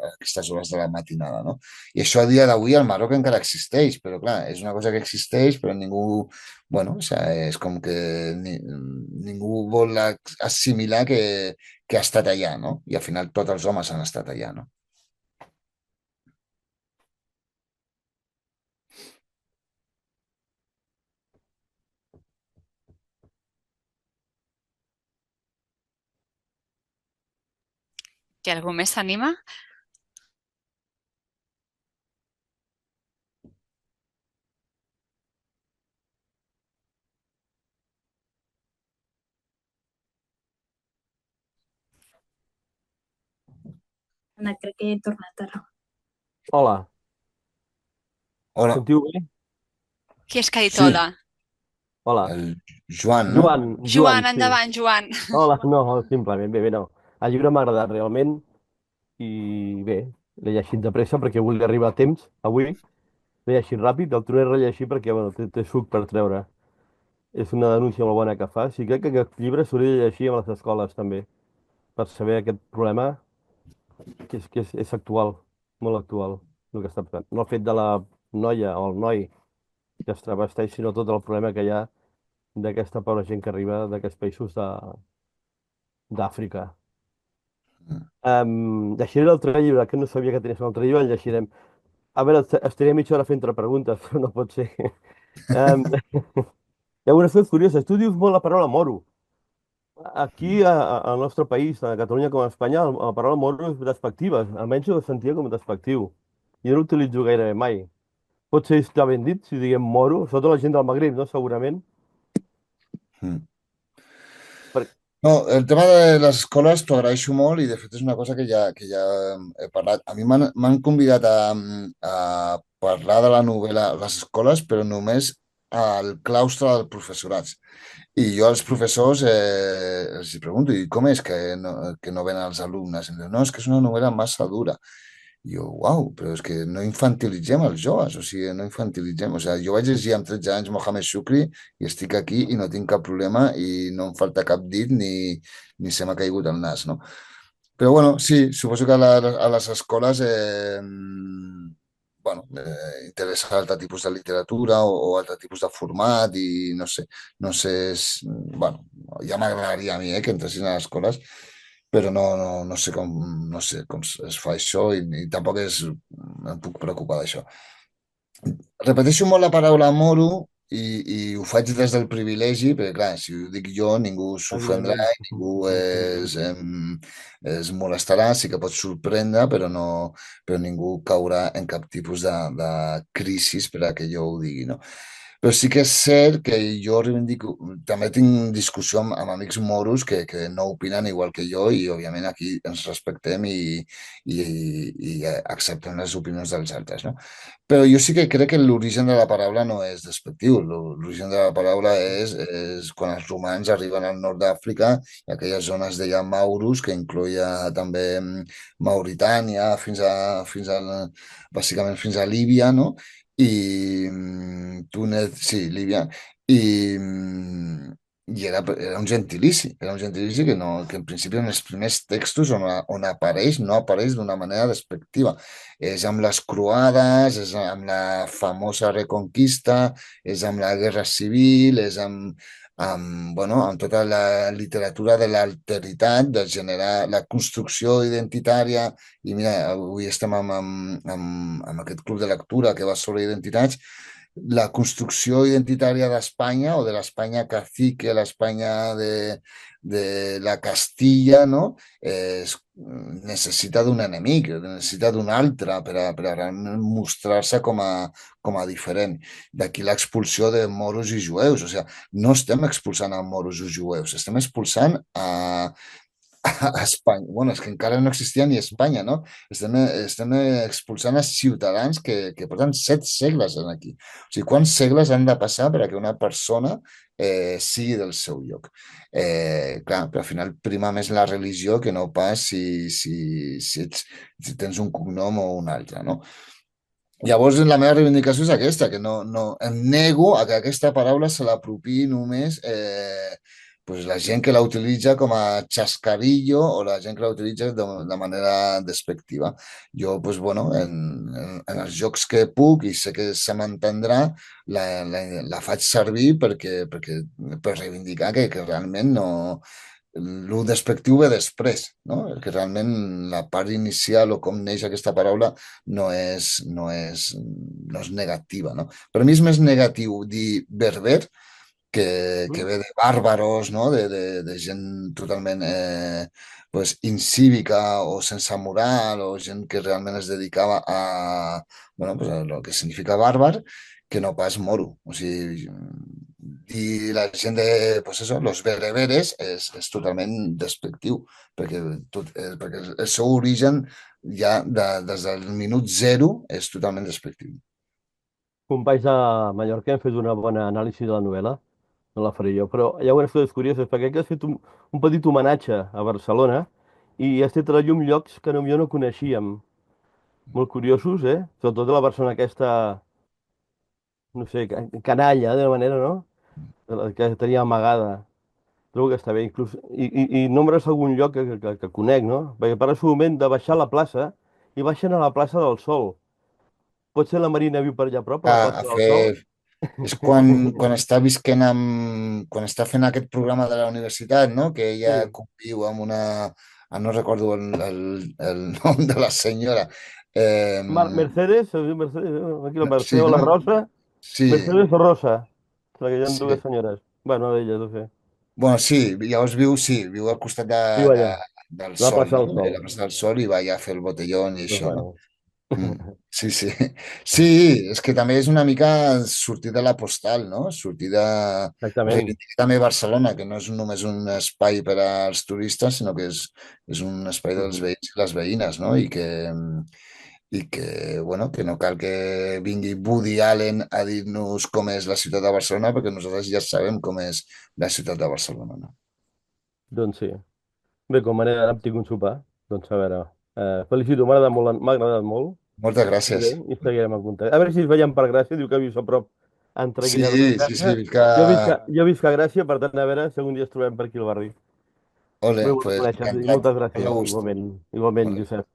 aquestes hores de la matinada, no? I això a dia d'avui al Marroc encara existeix, però clar, és una cosa que existeix, però ningú, bueno, o sigui, és com que ningú vol assimilar que ha estat allà, no? I al final tots els homes han estat allà, no? Que algú més s'anima? Anna, crec que he tornat ara. Hola, Hola, sentiu bé? Qui és que ha dit sí, hola? Hola. el Joan, no? Joan, sí. endavant, Joan. Hola, no, simplement, bé, no. El llibre m'ha agradat realment i bé, l'he llegit de pressa perquè volia arribar a temps avui. L'he llegit ràpid, el tornaré a rellegir perquè bueno, té suc per treure. És una denúncia molt bona que fa. Sí, crec que aquest llibre s'hauria de llegir a les escoles també, per saber aquest problema que és actual, molt actual, el que està passant. No el fet de la noia o el noi que es travesteix, sinó tot el problema que hi ha d'aquesta pobra gent que arriba d'aquests països d'Àfrica. Llegiré l'altre llibre, que no sabia que tenies un altre llibre, el llegirem. A veure, estaré mitja hora fent preguntes, però no pot ser. Um, hi ha unes coses curioses. Tu dius molt la paraula moro. Aquí, al nostre país, a Catalunya com a Espanya, la paraula moro és despectiva. Almenys jo ho sentia com despectiu. Jo no l'utilitzo gairebé mai. Potser està ben dit si diguem moro, sobretot la gent del Magrib, no? Segurament. Mm. Per... No, el tema de les escoles t'ho agraeixo molt i de fet és una cosa que ja he parlat. A mi m'han convidat a parlar de la novel·la a les escoles, però només al claustre del professorat. I jo als professors els pregunto, i com és que no venen els alumnes? Em diuen, no, és que és una novel·la massa dura. I jo, uau, però és que no infantilitzem els joves, o sigui, no infantilitzem. O sigui, jo vaig llegir amb 13 anys Mohamed Shukri i estic aquí i no tinc cap problema i no em falta cap dit ni se m'ha caigut el nas, no? Però bueno, sí, suposo que a les escoles bueno, interessa altre tipus de literatura o altre tipus de format i no sé, bueno, ja m'agradaria a mi que entressin a les escoles, però no sé com es fa això i tampoc em puc preocupar d'això. Repeteixo molt la paraula moro i ho faig des del privilegi, perquè clar, si ho dic jo ningú s'ofendrà Evidentment. i ningú es molestarà, sí que pot sorprendre, però ningú caurà en cap tipus de crisi per a que jo ho digui, no? Però sí que és cert que jo reivindico, també tinc discussió amb amics moros que no opinen igual que jo i òbviament aquí ens respectem i acceptem les opinions dels altres, no? Però jo sí que crec que l'origen de la paraula no és despectiu. L'origen de la paraula és quan els romans arriben al nord d'Àfrica i aquelles zones es deia Maurus, que incloïa també Mauritània, bàsicament fins a Líbia, no? I Túnez, sí, Líbia, i, era un gentilici que en principi en els primers textos on apareix, no apareix d'una manera despectiva. És amb les croades, és amb la famosa Reconquista, és amb la Guerra Civil, és bueno, amb tota la literatura de l'alteritat, de generar la construcció identitària. I mira, avui estem amb aquest club de lectura que va sobre identitats. La construcció identitària d'Espanya o de l'Espanya cacique, l'Espanya de la Castilla, no? Necessita d'un enemic, necessita d'un altre per a realment mostrar-se com a diferent. D'aquí l'expulsió de moros i jueus. O sigui, no estem expulsant a moros o jueus, estem expulsant a Espanya. Bueno, és que encara no existia ni Espanya, no? Estem expulsant a ciutadans que porten 7 segles aquí. O sigui, quants segles han de passar perquè una persona sigui del seu lloc? Clar, però al final prima més la religió que no pas si tens un cognom o un altre, no? Llavors, la meva reivindicació és aquesta, que no em nego a que aquesta paraula se l'apropiï només pues la gent que la utilitza com a xascarillo o la gent que la utilitza de manera despectiva. Jo, pues, bueno, en els jocs que puc i sé que se m'entendrà, la faig servir per reivindicar que realment no. El despectiu ve després, no? Que realment la part inicial o com neix aquesta paraula no és negativa, no? Per mi és més negatiu dir berber, que ve de bàrbaros, no? De gent totalment pues, incívica o sense moral o gent que realment es dedicava bueno, pues, a lo que significa bàrbar, que no pas moro. O sigui, dir la gent de, pues eso, los bereberes és totalment despectiu, perquè el seu origen ja des del minut zero és totalment despectiu. Companys de Mallorca hem fet una bona anàlisi de la novel·la, no la faré jo, però hi ha unes coses curioses, perquè aquí has fet un petit homenatge a Barcelona i has tret a la llum llocs que jo no coneixíem. Molt curiosos, eh? Sobretot de la persona aquesta, no sé, canalla, de manera, no? La que tenia amagada. Trobo que està bé, inclús. I nombres algun lloc que conec, no? Perquè parles un moment de baixar a la plaça i baixen a la plaça del Sol. Pot ser la Marina viu per allà a prop, a la plaça A del Sol? fer... És quan està visquent quan està fent aquest programa de la universitat, no? Que ella Sí. conviu amb una... no recordo el nom de la senyora. Mercedes, es diu Mercedes, aquí la Sí, Mercedes o la no? Rosa. Sí, Mercedes o Rosa, perquè hi ha dues sí. senyores. Bueno, d'elles, no sé. Bueno, sí, llavors viu al costat Viu allà, del la Sol, plaça no? del Sol. La plaça del Sol i va allà a fer el botellón i Doncs això, no? bueno. Sí, sí. Sí, és que també és una mica sortir de la postal, no? Sortir de... Exactament. Reivindicar també Barcelona, que no és només un espai per als turistes, sinó que és un espai dels veïns i les veïnes, no? I que, bueno, que no cal que vingui Woody Allen a dir-nos com és la ciutat de Barcelona, perquè nosaltres ja sabem com és la ciutat de Barcelona, no? Doncs sí. Bé, com a manera d'anar tinc un sopar. Doncs a veure, Felicito, m'ha agradat molt. Moltes I gràcies. bé, i seguirem en contacte. A veure si ens veiem per Gràcia, diu que vius a prop entre Sí, Guillardó i sí, Gràcia. visca... Jo visc a Gràcia, per tant, a veure si algun dia ens trobem per aquí al barri. Ole, Molt bo de pues conèixer-te i encantat. moltes Molt de gràcies, gust. igualment. Igualment, Ole, Josep.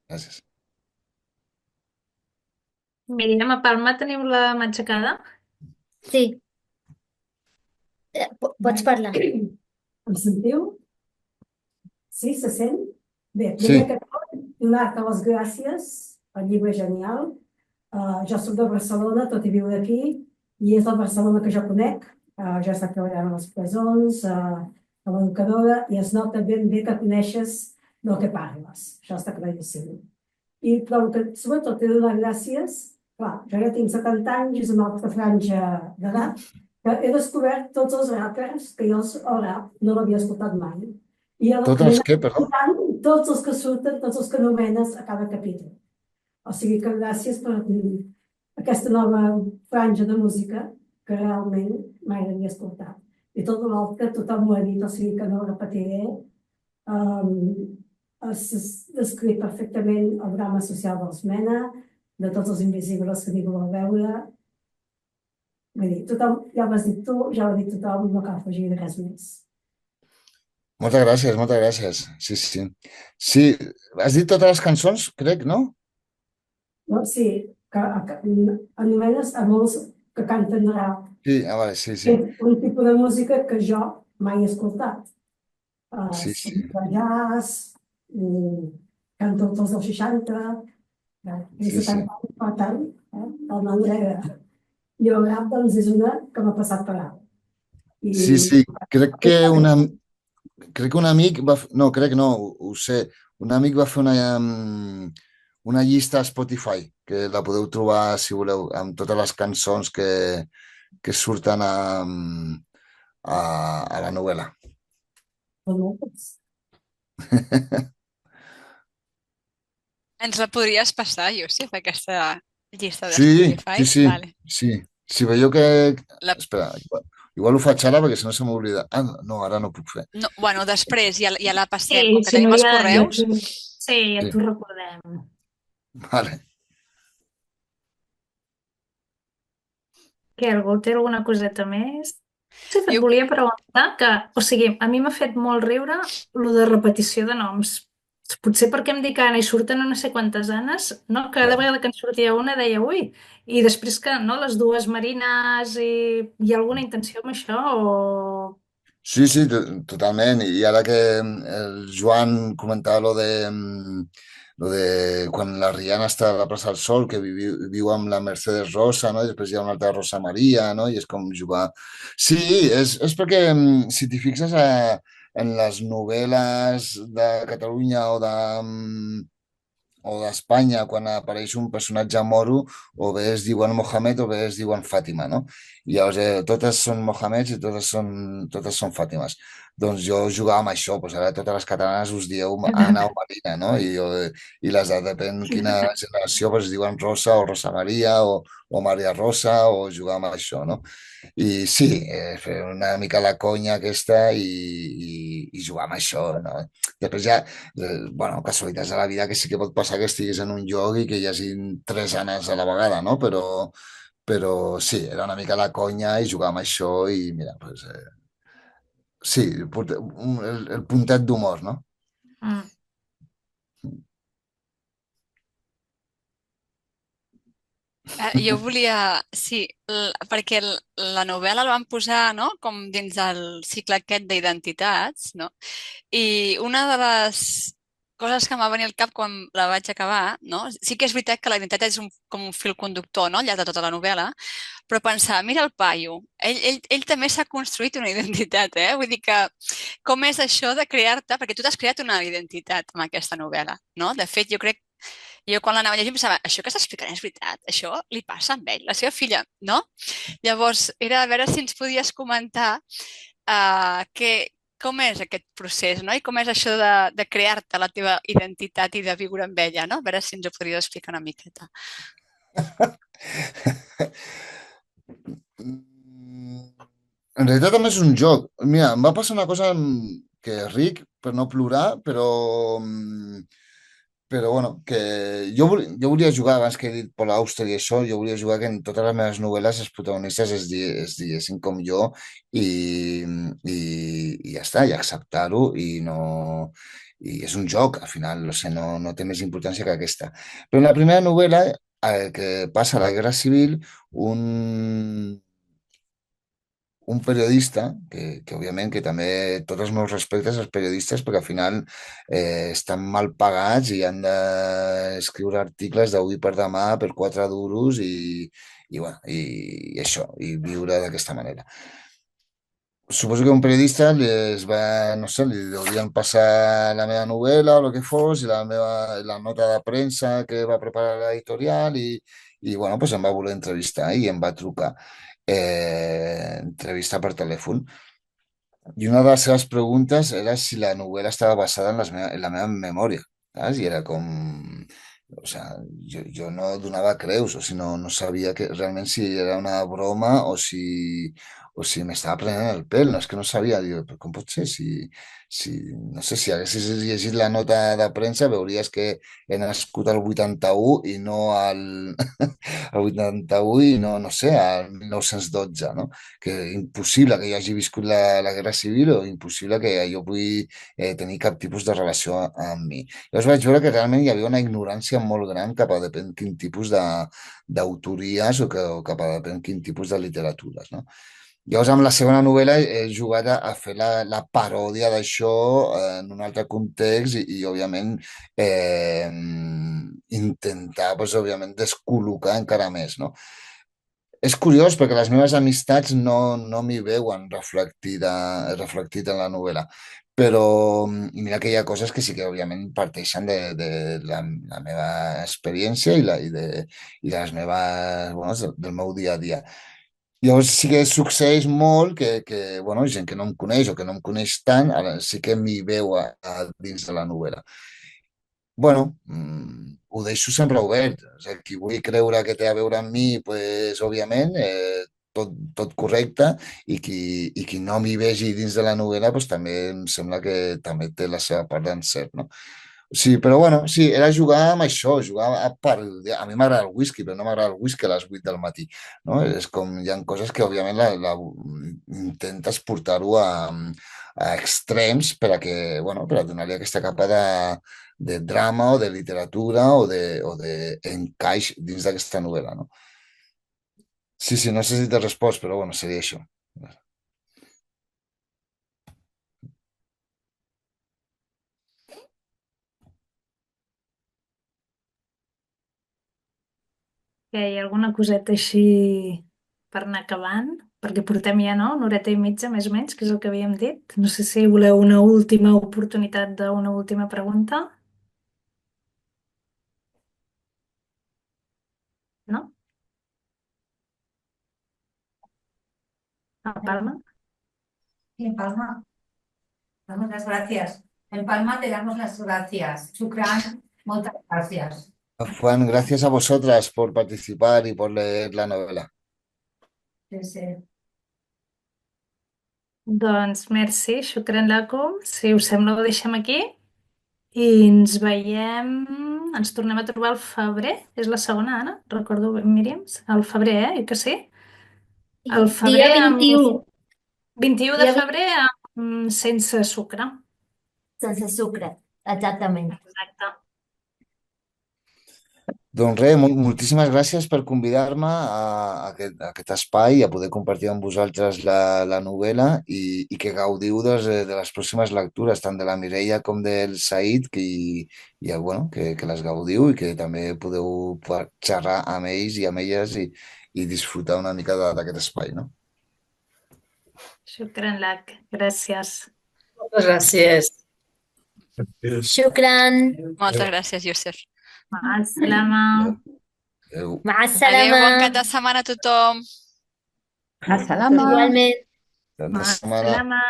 gràcies. Míriam, a Palma teniu la matxacada? Sí. Pots parlar. Em sentiu? Sí, se sent? Bé, primer Sí, que tot, donar-te les gràcies, el llibre és genial. Jo soc de Barcelona, tot i viure aquí, i és la Barcelona que jo conec. Jo he estat treballant a les presons, a l'educadora, i es nota ben bé que coneixes del que parles. Això està claríssim. I però que sobretot he de donar gràcies, clar, jo ja tinc 70 anys, és una altra franja d'edat, que he descobert tots els rappers que jo el rap no l'havia escoltat mai. I tots m'he els anat què, perdó? escoltant tots els que surten, tots els que anomenes a cada capítol. O sigui que gràcies per aquesta nova franja de música que realment mai l'havia escoltat. I tot l'altre, tothom ho ha dit, o sigui que no ho repetiré. Es descriu perfectament el drama social dels Mena, de tots els invisibles que ningú vol veure. Vull dir, tothom, ja ho has dit tu, ja ho ha dit tothom, no cal afegir res més. Moltes gràcies, moltes gràcies. Sí, sí. Sí, has dit totes les cançons, crec, no? No? Sí, que anomenes a molts que canten rap. Sí, vale, sí, sí. És un tipus de música que jo mai he escoltat. Sí, sí. Jazz, cantautors dels 60, i Sí, sí. 70 anys, per tant, el nom negre. I el rap, doncs, és una que m'ha passat per alt. Sí, sí. Crec que un amic va... No, crec no, ho sé. Un amic va fer una llista a Spotify, que la podeu trobar, si voleu, amb totes les cançons que surten a la novel·la. Ens la podries passar, Josep, aquesta llista de Sí, Spotify? sí, sí, Vale. sí. Si veieu que... La... Espera, igual ho faig ara perquè si no se m'oblida. Ah, no, ara no puc fer. No, bueno, després ja la passem, Sí, com que si tenim no els ja correus. sí, ja t'ho recordem. Vale. Que algú té alguna coseta més? Sí, et volia preguntar que, o sigui, a mi m'ha fet molt riure lo de repetició de noms. Potser perquè em dic Anna i surten no sé quantes Annes, no? Cada vegada que en sortia una deia, ui, i després que, no, les dues Marines i hi ha alguna intenció amb això o... Sí, sí, totalment. I ara que el Joan comentava lo de quan la Rihanna està a la plaça del Sol, que viu amb la Mercedes Rosa, no? I després hi ha una altra Rosa Maria, no? I és com jugar... Sí, és perquè si t'hi fixes en les novel·les de Catalunya o d'Espanya, quan apareix un personatge moro, o bé es diuen Mohamed o bé es diuen Fàtima, no? I llavors totes són Mohameds i totes són Fàtimes. Doncs jo jugava amb això, doncs ara totes les catalanes us dieu Anna o Marina, no? I les de depèn quina generació, doncs es diuen Rosa o Rosa Maria o Maria Rosa o jugar amb això, no? I sí, fer una mica la conya aquesta i jugar amb això, no? Després ja, bueno, casualitats de la vida que sí que pot passar que estiguis en un lloc i que hi hagi tres Annes a la vegada, no? Però sí, era una mica la conya i jugar amb això i mira, pues, sí, el puntet d'humor, no? Mm. Jo volia, sí, perquè la novel·la la van posar, no?, com dins del cicle aquest d'identitats, no? I una de les coses que em va venir al cap quan la vaig acabar, no? Sí que és veritat que la identitat és com un fil conductor, no?, al llarg de tota la novel·la, però pensar, mira el paio, ell també s'ha construït una identitat, Vull dir que com és això de crear-te, perquè tu t'has creat una identitat amb aquesta novel·la, no? De fet, jo quan l'anava llegint pensava, això que està explicant és veritat, això li passa amb ell, la seva filla, no? Llavors, era a veure si ens podies comentar com és aquest procés, no? I com és això de crear-te la teva identitat i de viure amb ella, no? A veure si ens ho podries explicar una miqueta. En realitat també és un joc. Mira, em va passar una cosa que és ric per no plorar, però Però bueno, que jo volia jugar, abans que he dit Paul Auster i això, jo volia jugar que en totes les meves novel·les els protagonistes es diguessin com jo i, i ja està, i acceptar-ho i no... I és un joc, al final, o sigui, no té més importància que aquesta. Però en la primera novel·la, que passa a la Guerra Civil, un periodista, que òbviament que també tots els meus respectes als periodistes perquè al final estan mal pagats i han d'escriure articles d'avui per demà per 4 duros bueno, i això, i viure d'aquesta manera. Suposo que un periodista no sé, li deurien passar la meva novel·la o el que fos i la nota de premsa que va preparar l'editorial i bueno, pues em va voler entrevistar i em va trucar entrevista per telèfon. I una de les seves preguntes era si la novel·la estava basada en la meva memòria, saps? I era com... O sea, jo no donava creus, o sigui, no sabia que realment si era una broma o si m'estava prenent el pèl, no és que no sabia, diu, però com pot ser? No sé, si haguessis llegit la nota de premsa veuries que he nascut al 81 i no al 81 i no sé, al 1912, no? Que impossible que jo hagi viscut la Guerra Civil o impossible que jo pugui tenir cap tipus de relació amb mi. Llavors vaig veure que realment hi havia una ignorància molt gran cap a depèn quin tipus d'autories o cap a depèn quin tipus de literatures, no? Llavors, amb la segona novel·la he jugat a fer la paròdia d'això en un altre context òbviament, intentar, doncs, òbviament, descol·locar encara més, no? És curiós perquè les meves amistats no m'hi veuen reflectit en la novel·la, però i mira que hi ha coses que sí que òbviament parteixen de la meva experiència i de les meves, bueno, del meu dia a dia. Llavors sí que succeeix molt bueno, gent que no em coneix o que no em coneix tant, ara sí que m'hi veu dins de la novel·la. Bueno, ho deixo sempre obert. O sigui, qui vulgui creure que té a veure amb mi, pues, òbviament, tot correcte, i qui no m'hi vegi dins de la novel·la, pues, també em sembla que també té la seva part d'encert, no? Sí, però bueno, sí, era jugar amb això, jugar a mi m'agrada el whisky, però no m'agrada el whisky a les 8 del matí, no? És com, hi ha coses que òbviament intentes portar-ho a extrems bueno, per a donar-li aquesta capa de drama o de literatura o d'encaix dins d'aquesta novel·la, no? Sí, no sé si t'he respost, però bueno, seria això. Hi ha alguna coseta així per anar acabant? Perquè portem ja, no?, una horeta i mitja, més o menys, que és el que havíem dit. No sé si voleu una última oportunitat d'una última pregunta. No? A Palma? En Palma, damos las gracias. En Palma te damos las gracias. Shukran, muchas gracias. Juan, gracias a vosotras por participar y por leer la novela. Sí, sí. Doncs merci, shukran lakum. Si us sembla, ho deixem aquí i ens veiem, ens tornem a trobar al febrer. És la segona, Anna? Recordo, Míriam? Al febrer, I que sí? Al febrer, Dia 21. 21 de febrer, sense sucre. Sense sucre, exactament. Exacte. Doncs res, moltíssimes gràcies per convidar-me a aquest espai i a poder compartir amb vosaltres la novel·la i que gaudiu de les pròximes lectures, tant de la Mireia com del Said, bueno, que les gaudiu i que també podeu xerrar amb ells i amb elles i disfrutar una mica d'aquest espai, no? Shukran lak. Gràcies. Moltes gràcies. Shukran. Moltes gràcies, Youssef. Ma'as-salama. Adéu. Ma'as-salama. Adéu, bon cap de setmana a tothom. Assalama. Igualment. Bona setmana. Ma'as-salama.